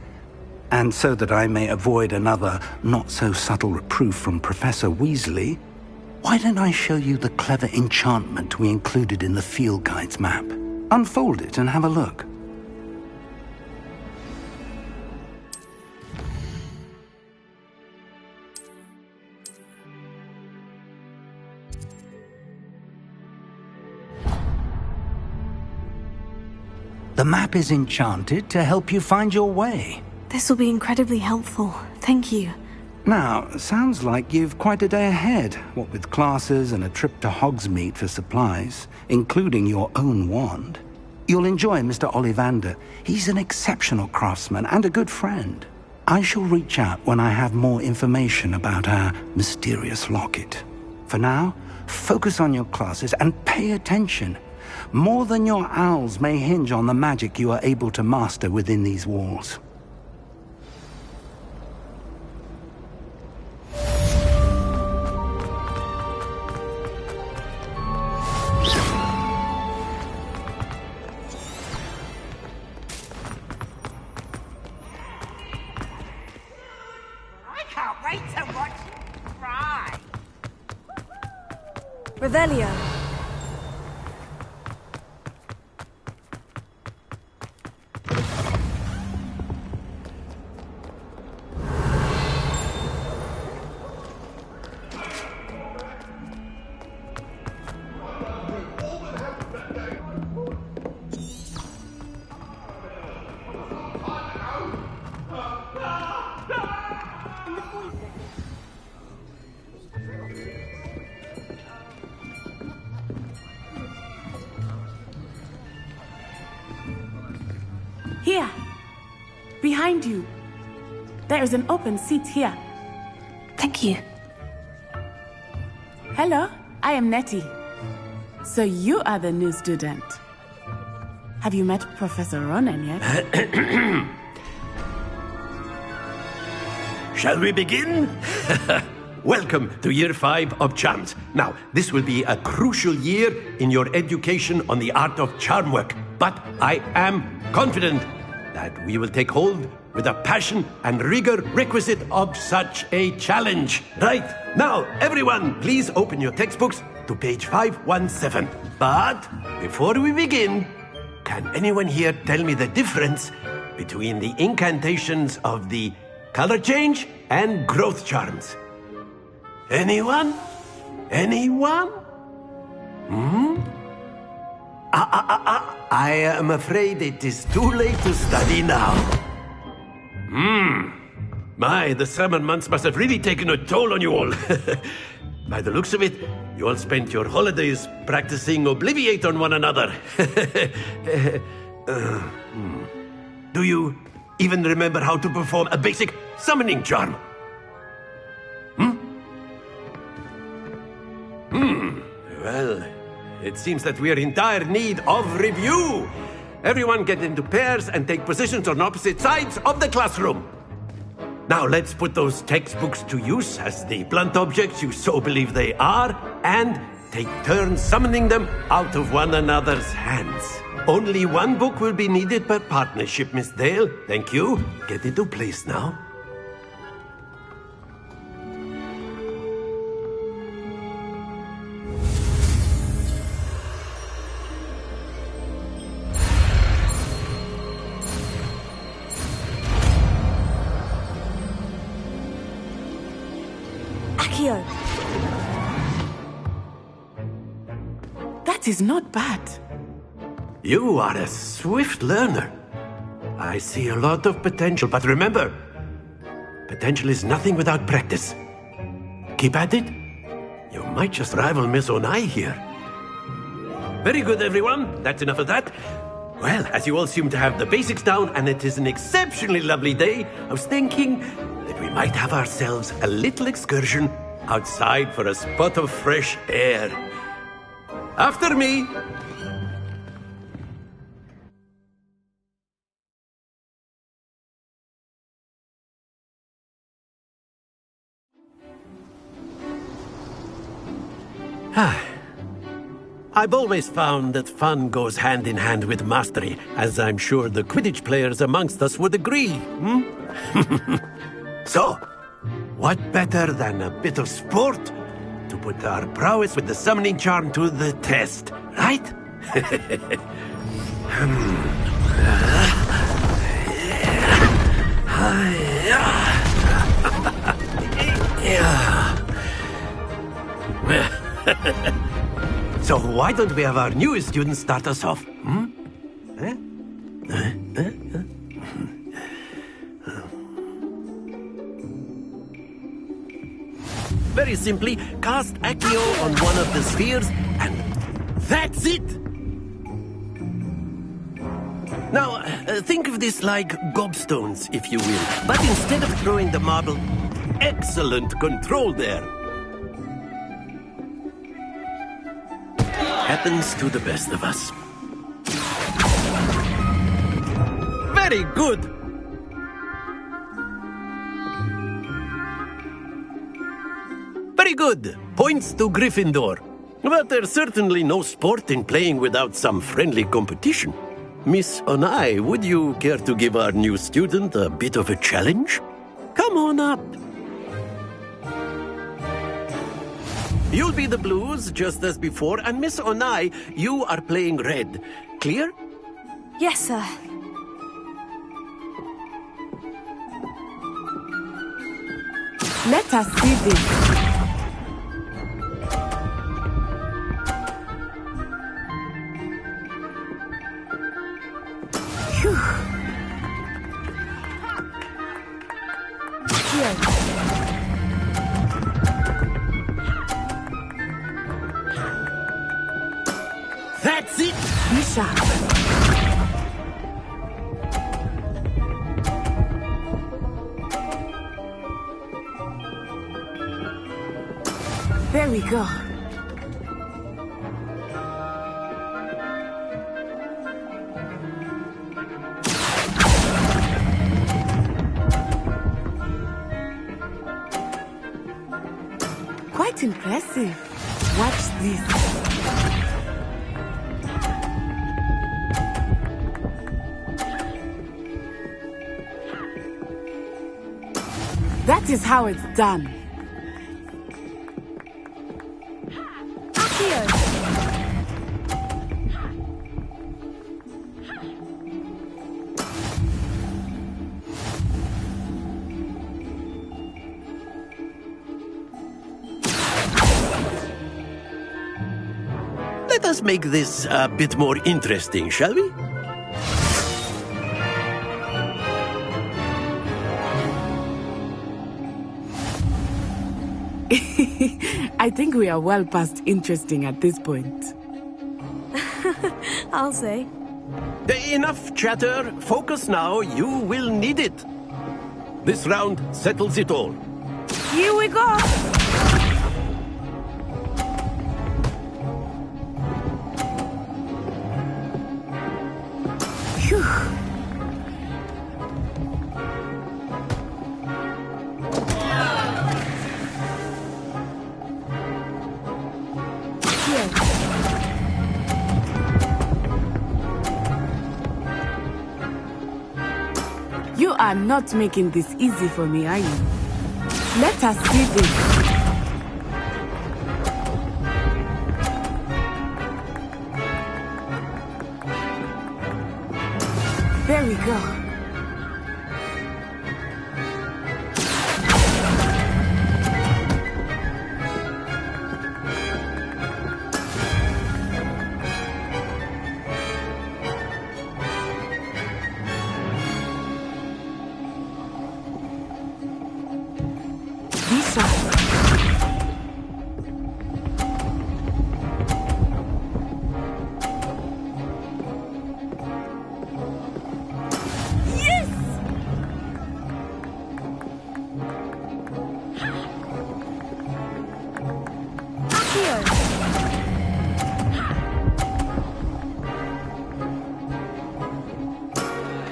and so that I may avoid another not-so-subtle reproof from Professor Weasley, why don't I show you the clever enchantment we included in the field guide's map? Unfold it and have a look. The map is enchanted to help you find your way. This will be incredibly helpful. Thank you. Now, sounds like you've quite a day ahead, what with classes and a trip to Hogsmeade for supplies, including your own wand. You'll enjoy Mr. Ollivander. He's an exceptional craftsman and a good friend. I shall reach out when I have more information about our mysterious locket. For now, focus on your classes and pay attention. More than your owls may hinge on the magic you are able to master within these walls. I can't wait to watch you cry. Revelio. Here. Behind you. There is an open seat here. Thank you. Hello, I am Nettie. So you are the new student. Have you met Professor Ronan yet? Shall we begin? Welcome to Year 5 of Charms. Now, this will be a crucial year in your education on the art of charm work. But I am confident that we will take hold with the passion and rigor requisite of such a challenge. Right, now, everyone, please open your textbooks to page 517. But before we begin, can anyone here tell me the difference between the incantations of the color change and growth charms? Anyone? Anyone? I am afraid it is too late to study now. My, the summer months must have really taken a toll on you all. By the looks of it, you all spent your holidays practicing Obliviate on one another. Do you even remember how to perform a basic summoning charm? Well, it seems that we are in dire need of review. Everyone get into pairs and take positions on opposite sides of the classroom. Now let's put those textbooks to use as the blunt objects you so believe they are, and take turns summoning them out of one another's hands. Only one book will be needed per partnership, Miss Dale. Thank you. Get into place now. That is not bad. You are a swift learner. I see a lot of potential, but remember, potential is nothing without practice. Keep at it. You might just rival Miss Onai here. Very good, everyone. That's enough of that. Well, as you all seem to have the basics down, and it is an exceptionally lovely day, I was thinking that we might have ourselves a little excursion outside for a spot of fresh air. After me. I've always found that fun goes hand in hand with mastery, as I'm sure the Quidditch players amongst us would agree. So, what better than a bit of sport to put our prowess with the summoning charm to the test, right? So why don't we have our newest student start us off? Very simply, cast Accio on one of the spheres, and that's it! Now, think of this like gobstones, if you will. But instead of throwing the marble, excellent control there. Happens to the best of us. Very good! Very good. Points to Gryffindor. But there's certainly no sport in playing without some friendly competition. Miss Onai, would you care to give our new student a bit of a challenge? Come on up. You'll be the blues, just as before, and Miss Onai, you are playing red. Clear? Yes, sir. Let us see this. Phew. Here. sharp. There we go. Quite impressive. Watch this. That is how it's done. Let us make this a bit more interesting, shall we? I think we are well past interesting at this point. I'll say. Enough chatter. Focus now. You will need it. This round settles it all. Here we go. Phew. You are not making this easy for me, are you? Let us see this. There we go.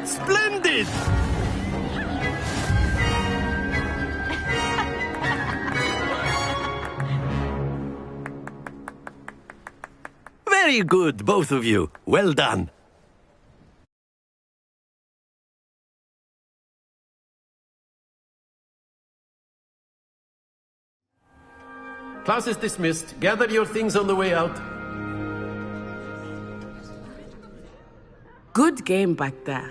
Splendid! Very good, both of you. Well done. Class is dismissed. Gather your things on the way out. Good game back there.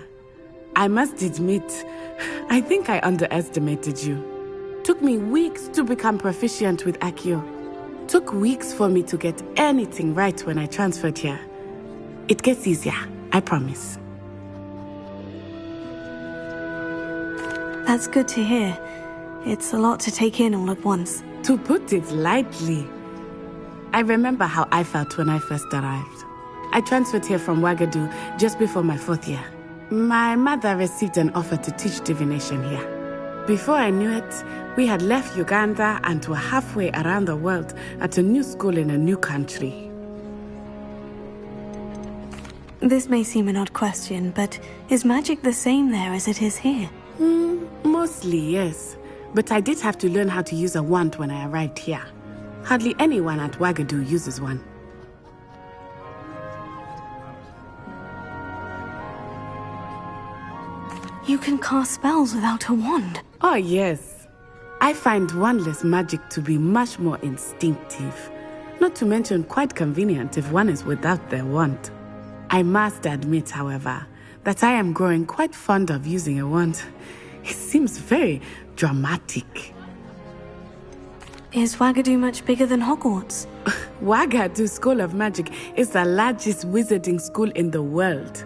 I must admit, I think I underestimated you. Took me weeks to become proficient with Accio. Took weeks for me to get anything right when I transferred here. It gets easier, I promise. That's good to hear. It's a lot to take in all at once. To put it lightly, I remember how I felt when I first arrived. I transferred here from Ouagadougou just before my 4th year. My mother received an offer to teach divination here. Before I knew it, we had left Uganda and were halfway around the world at a new school in a new country. This may seem an odd question, but is magic the same there as it is here? Mostly, yes. But I did have to learn how to use a wand when I arrived here. Hardly anyone at Ouagadougou uses one. You can cast spells without a wand? Oh, yes. I find wandless magic to be much more instinctive. Not to mention quite convenient if one is without their wand. I must admit, however, that I am growing quite fond of using a wand. It seems very dramatic. Is Ouagadougou much bigger than Hogwarts? Ouagadougou School of Magic is the largest wizarding school in the world.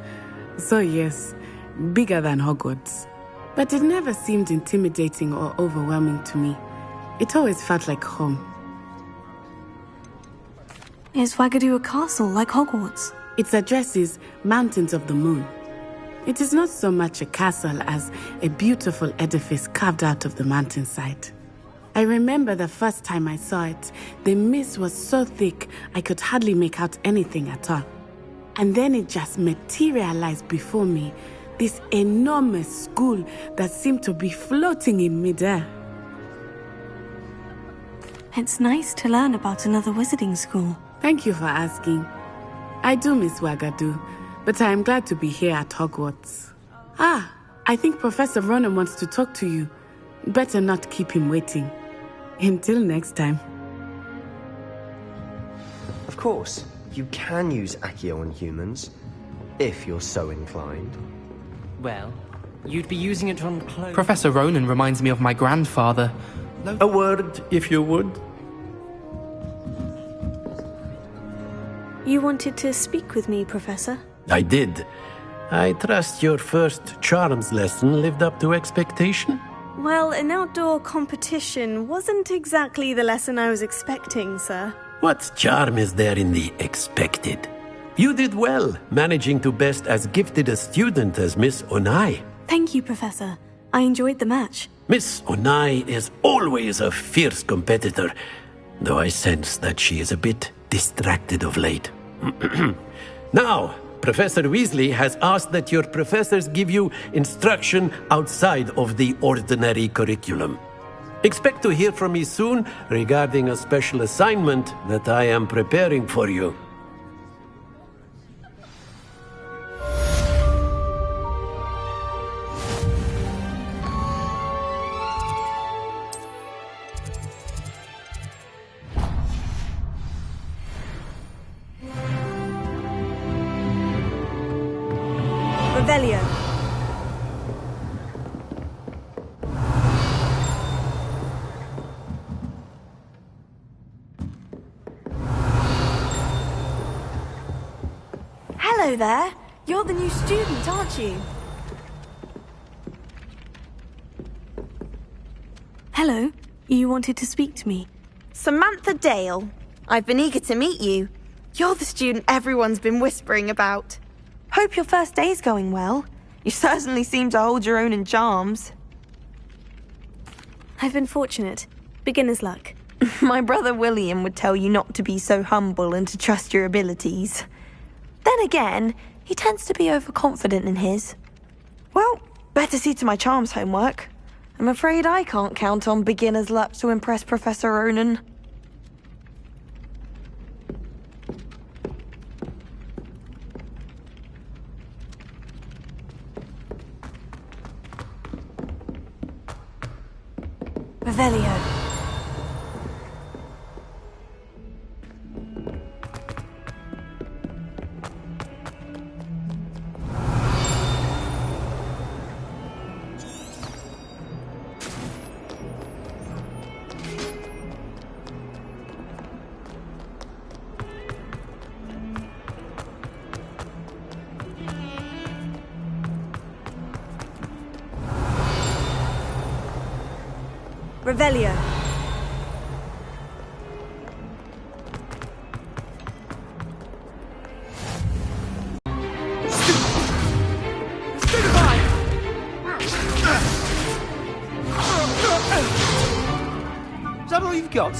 So yes, bigger than Hogwarts. But it never seemed intimidating or overwhelming to me. It always felt like home. Is Ouagadougou a castle like Hogwarts? Its address is Mountains of the Moon. It is not so much a castle as a beautiful edifice carved out of the mountainside. I remember the first time I saw it, the mist was so thick I could hardly make out anything at all. And then it just materialized before me, this enormous school that seemed to be floating in midair. It's nice to learn about another wizarding school. Thank you for asking. I do miss Wagadu, but I am glad to be here at Hogwarts. I think Professor Ronan wants to talk to you. Better not keep him waiting. Until next time. Of course, you can use Accio on humans, if you're so inclined. Well, you'd be using it on clothes. Professor Ronan reminds me of my grandfather. A word, if you would. You wanted to speak with me, Professor? I did. I trust your first charms lesson lived up to expectation? Well, an outdoor competition wasn't exactly the lesson I was expecting, sir. What charm is there in the expected? You did well, managing to best as gifted a student as Miss Onai. Thank you, Professor. I enjoyed the match. Miss Onai is always a fierce competitor, though I sense that she is a bit distracted of late. Now, Professor Weasley has asked that your professors give you instruction outside of the ordinary curriculum. Expect to hear from me soon regarding a special assignment that I am preparing for you. Revelio. Hello there. You're the new student, aren't you? Hello. You wanted to speak to me? Samantha Dale. I've been eager to meet you. You're the student everyone's been whispering about. Hope your first day's going well. You certainly seem to hold your own in charms. I've been fortunate. Beginner's luck. My brother William would tell you not to be so humble and to trust your abilities. Then again, he tends to be overconfident in his. Well, better see to my charms homework. I'm afraid I can't count on beginner's luck to impress Professor Ronan. Revelio. Revelio. Is that all you've got?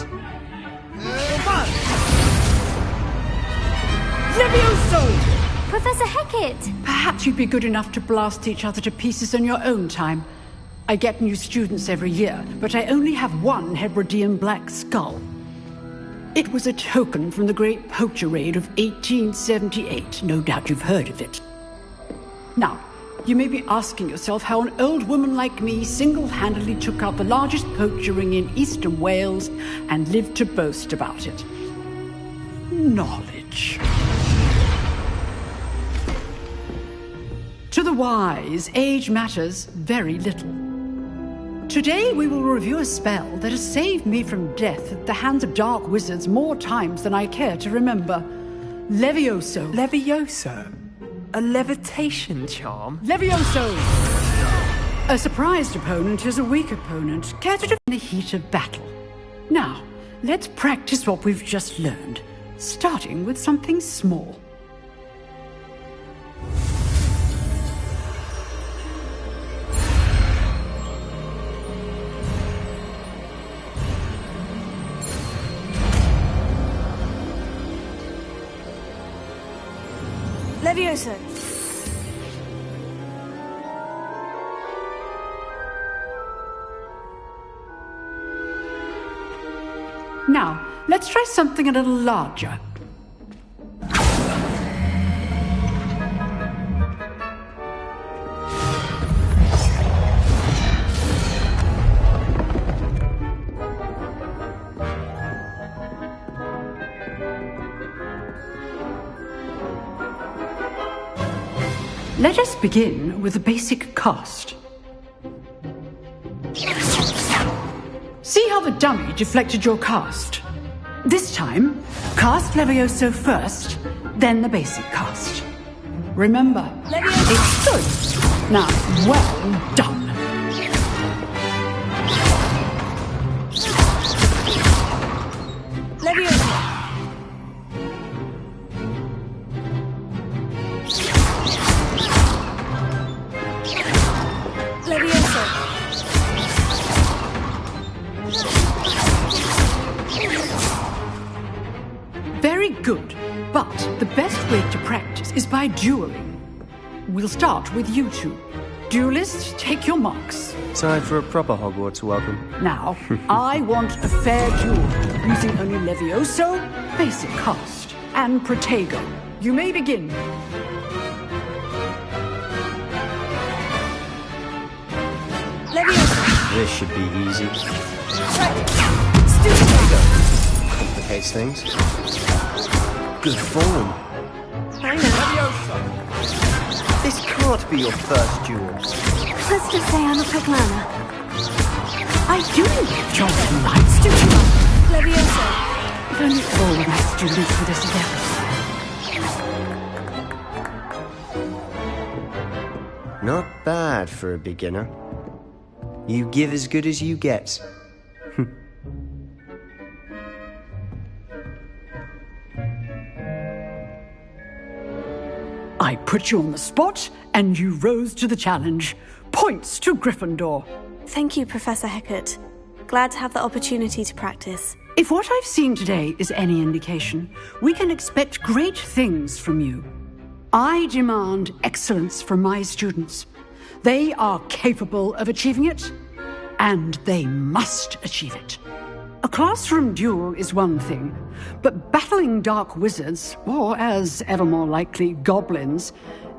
Levioso! Professor Hecat! Perhaps you'd be good enough to blast each other to pieces in your own time. I get new students every year, but I only have one Hebridean black skull. It was a token from the Great Poacher Raid of 1878. No doubt you've heard of it. Now, you may be asking yourself how an old woman like me single-handedly took out the largest poacher ring in eastern Wales and lived to boast about it. Knowledge. To the wise, age matters very little. Today we will review a spell that has saved me from death at the hands of dark wizards more times than I care to remember. Levioso. Levioso? A levitation charm? Levioso! A surprised opponent is a weak opponent, care to in the heat of battle. Now, let's practice what we've just learned, starting with something small. Levioso! Now, let's try something a little larger. Let us begin with the basic cast. See how the dummy deflected your cast? This time, cast Levioso first, then the basic cast. Remember, it's good. Now, well done. Levioso! Very good, but the best way to practice is by dueling. We'll start with you two. Duelists, take your marks. Time for a proper Hogwarts welcome. Now, I want a fair duel, using only Levioso, basic cast, and Protego. You may begin. Levioso! This should be easy. Complicates things. Good form. I know. This can't be your first duel. Let's just say I'm a quick learner. I do love Jonathan Lights, don't you? Levioso! If only all of my students were this together. Not bad for a beginner. You give as good as you get. I put you on the spot, and you rose to the challenge. Points to Gryffindor. Thank you, Professor Hecat. Glad to have the opportunity to practice. If what I've seen today is any indication, we can expect great things from you. I demand excellence from my students. They are capable of achieving it, and they must achieve it. A classroom duel is one thing, but battling dark wizards, or as ever more likely, goblins,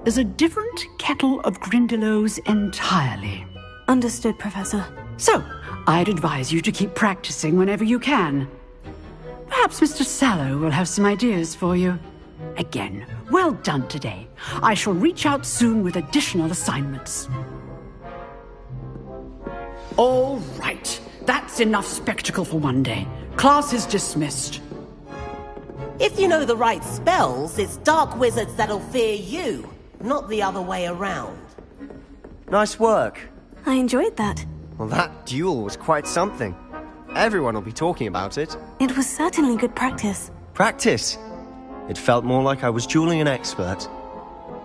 is a different kettle of Grindylows entirely. Understood, Professor. So, I'd advise you to keep practicing whenever you can. Perhaps Mr. Sallow will have some ideas for you. Again, well done today. I shall reach out soon with additional assignments. All right. That's enough spectacle for one day. Class is dismissed. If you know the right spells, it's dark wizards that'll fear you, not the other way around. Nice work. I enjoyed that. Well, that duel was quite something. Everyone will be talking about it. It was certainly good practice. Practice? It felt more like I was dueling an expert.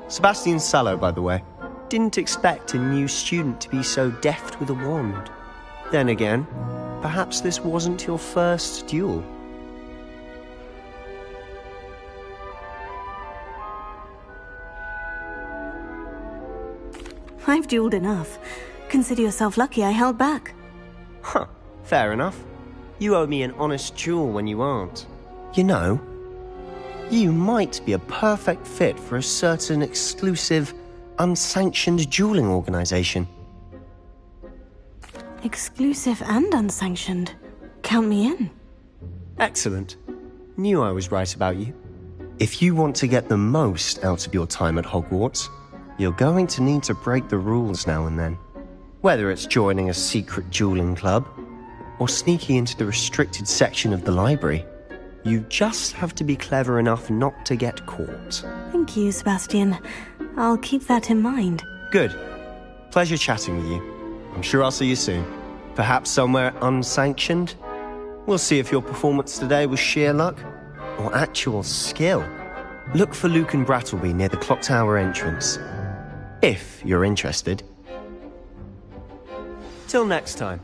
Sebastian Sallow, by the way. Didn't expect a new student to be so deft with a wand. Then again, perhaps this wasn't your first duel. I've dueled enough. Consider yourself lucky I held back. Huh, fair enough. You owe me an honest duel when you aren't. You know, you might be a perfect fit for a certain exclusive, unsanctioned dueling organization. Exclusive and unsanctioned. Count me in. Excellent. Knew I was right about you. If you want to get the most out of your time at Hogwarts, you're going to need to break the rules now and then. Whether it's joining a secret dueling club, or sneaking into the restricted section of the library, you just have to be clever enough not to get caught. Thank you, Sebastian. I'll keep that in mind. Good. Pleasure chatting with you. I'm sure I'll see you soon. Perhaps somewhere unsanctioned? We'll see if your performance today was sheer luck or actual skill. Look for Luke and Brattleby near the clock tower entrance. If you're interested. Till next time.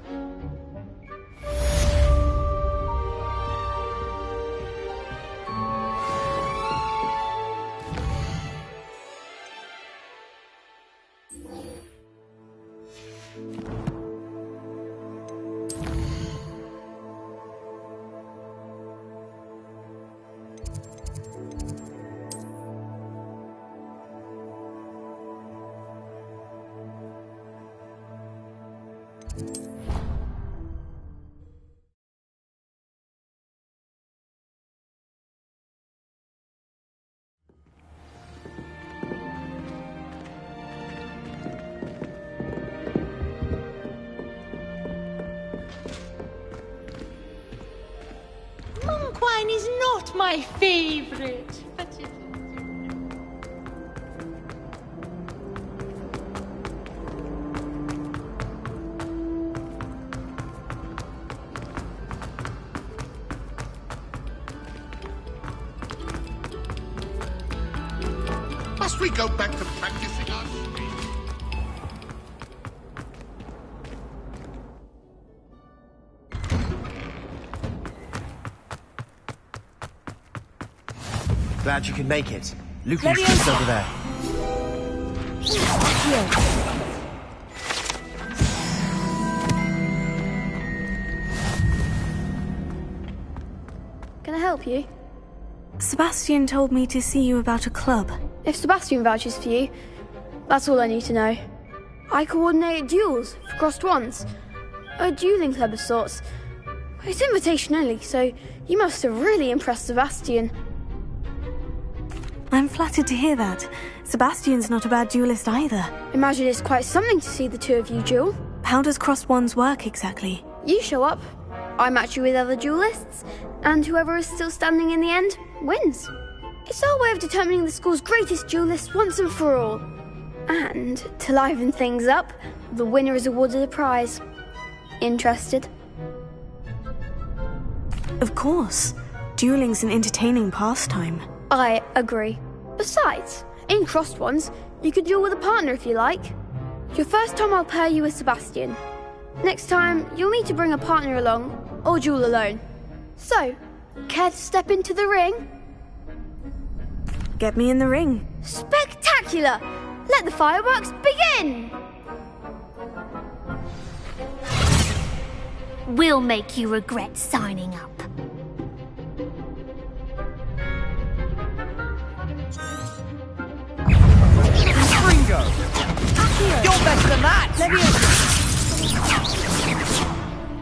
Monk wine is not my favorite, but it... Must we go back to practicing our speech? Glad you can make it. Lucius is over there. Can I help you? Sebastian told me to see you about a club. If Sebastian vouches for you, that's all I need to know. I coordinate duels for crossed ones. A dueling club of sorts. It's invitation only, so you must have really impressed Sebastian. I'm flattered to hear that. Sebastian's not a bad duelist either. Imagine it's quite something to see the two of you duel. How does crossed wands work exactly? You show up, I match you with other duelists, and whoever is still standing in the end wins. It's our way of determining the school's greatest duelist once and for all. And, to liven things up, the winner is awarded a prize. Interested? Of course. Dueling's an entertaining pastime. I agree. Besides, in crossed ones, you could duel with a partner if you like. Your first time I'll pair you with Sebastian. Next time, you'll need to bring a partner along, or duel alone. So, care to step into the ring? Get me in the ring. Spectacular! Let the fireworks begin! We'll make you regret signing up. Ringo! You're better than that!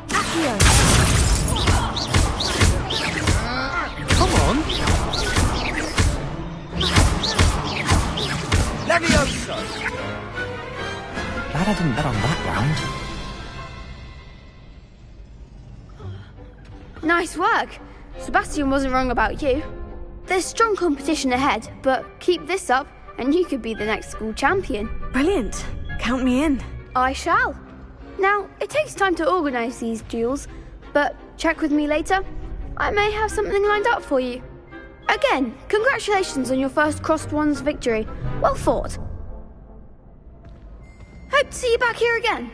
Accio! Come on! Levioso! Glad I didn't bet on that round. Nice work. Sebastian wasn't wrong about you. There's strong competition ahead, but keep this up and you could be the next school champion. Brilliant. Count me in. I shall. Now, it takes time to organise these duels, but check with me later. I may have something lined up for you. Again, congratulations on your first crossed ones victory. Well fought. Hope to see you back here again.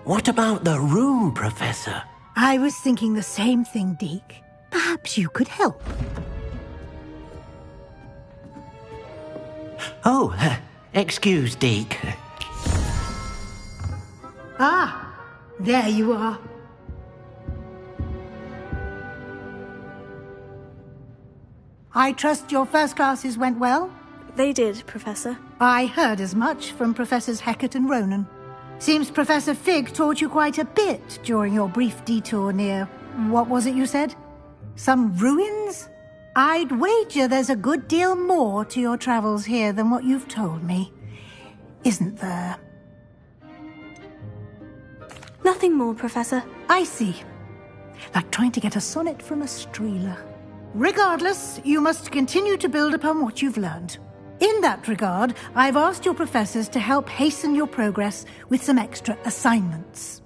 What about the room, Professor? I was thinking the same thing, Deke. Perhaps you could help. Oh, excuse, Deke. Ah, there you are. I trust your first classes went well? They did, Professor. I heard as much from Professors Hecat and Ronan. Seems Professor Fig taught you quite a bit during your brief detour near... what was it you said? Some ruins? I'd wager there's a good deal more to your travels here than what you've told me. Isn't there? Nothing more, Professor. I see. Like trying to get a sonnet from a streeler. Regardless, you must continue to build upon what you've learned. In that regard, I've asked your professors to help hasten your progress with some extra assignments.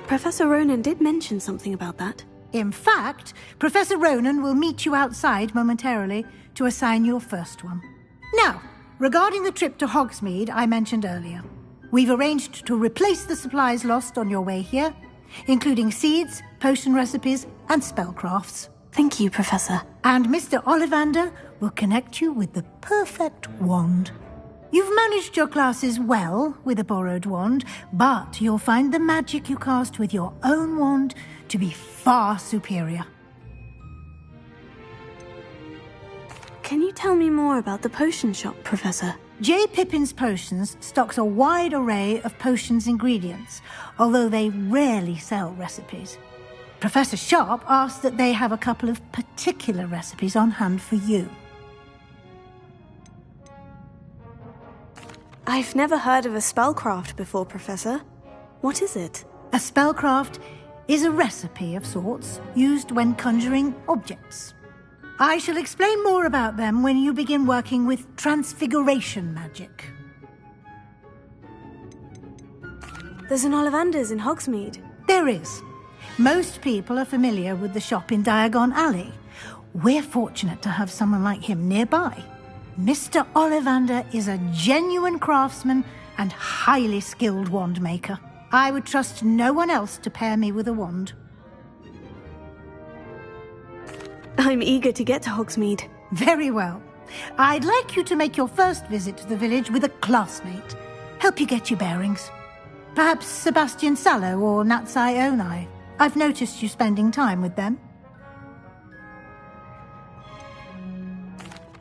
Professor Ronan did mention something about that. In fact, Professor Ronan will meet you outside momentarily to assign your first one. Now, regarding the trip to Hogsmeade I mentioned earlier, we've arranged to replace the supplies lost on your way here, including seeds, potion recipes, and spellcrafts. Thank you, Professor. And Mr. Ollivander will connect you with the perfect wand. You've managed your classes well with a borrowed wand, but you'll find the magic you cast with your own wand to be far superior. Can you tell me more about the potion shop, Professor? J. Pippin's Potions stocks a wide array of potions ingredients, although they rarely sell recipes. Professor Sharp asked that they have a couple of particular recipes on hand for you. I've never heard of a spellcraft before, Professor. What is it? A spellcraft is a recipe of sorts used when conjuring objects. I shall explain more about them when you begin working with transfiguration magic. There's an Ollivander's in Hogsmeade. There is. Most people are familiar with the shop in Diagon Alley. We're fortunate to have someone like him nearby. Mr. Ollivander is a genuine craftsman and highly skilled wand maker. I would trust no one else to pair me with a wand. I'm eager to get to Hogsmeade. Very well. I'd like you to make your first visit to the village with a classmate. Help you get your bearings. Perhaps Sebastian Sallow or Natsai Onai. I've noticed you spending time with them.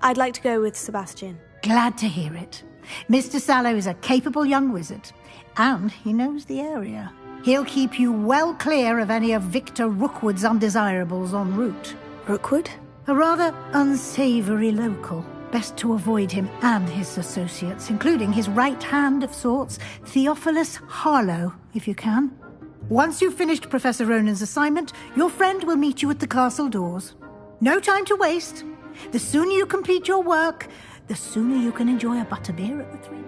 I'd like to go with Sebastian. Glad to hear it. Mr. Sallow is a capable young wizard, and he knows the area. He'll keep you well clear of any of Victor Rookwood's undesirables en route. Rookwood? A rather unsavoury local. Best to avoid him and his associates, including his right hand of sorts, Theophilus Harlow, if you can. Once you've finished Professor Ronan's assignment, your friend will meet you at the castle doors. No time to waste. The sooner you complete your work, the sooner you can enjoy a butterbeer at the Three.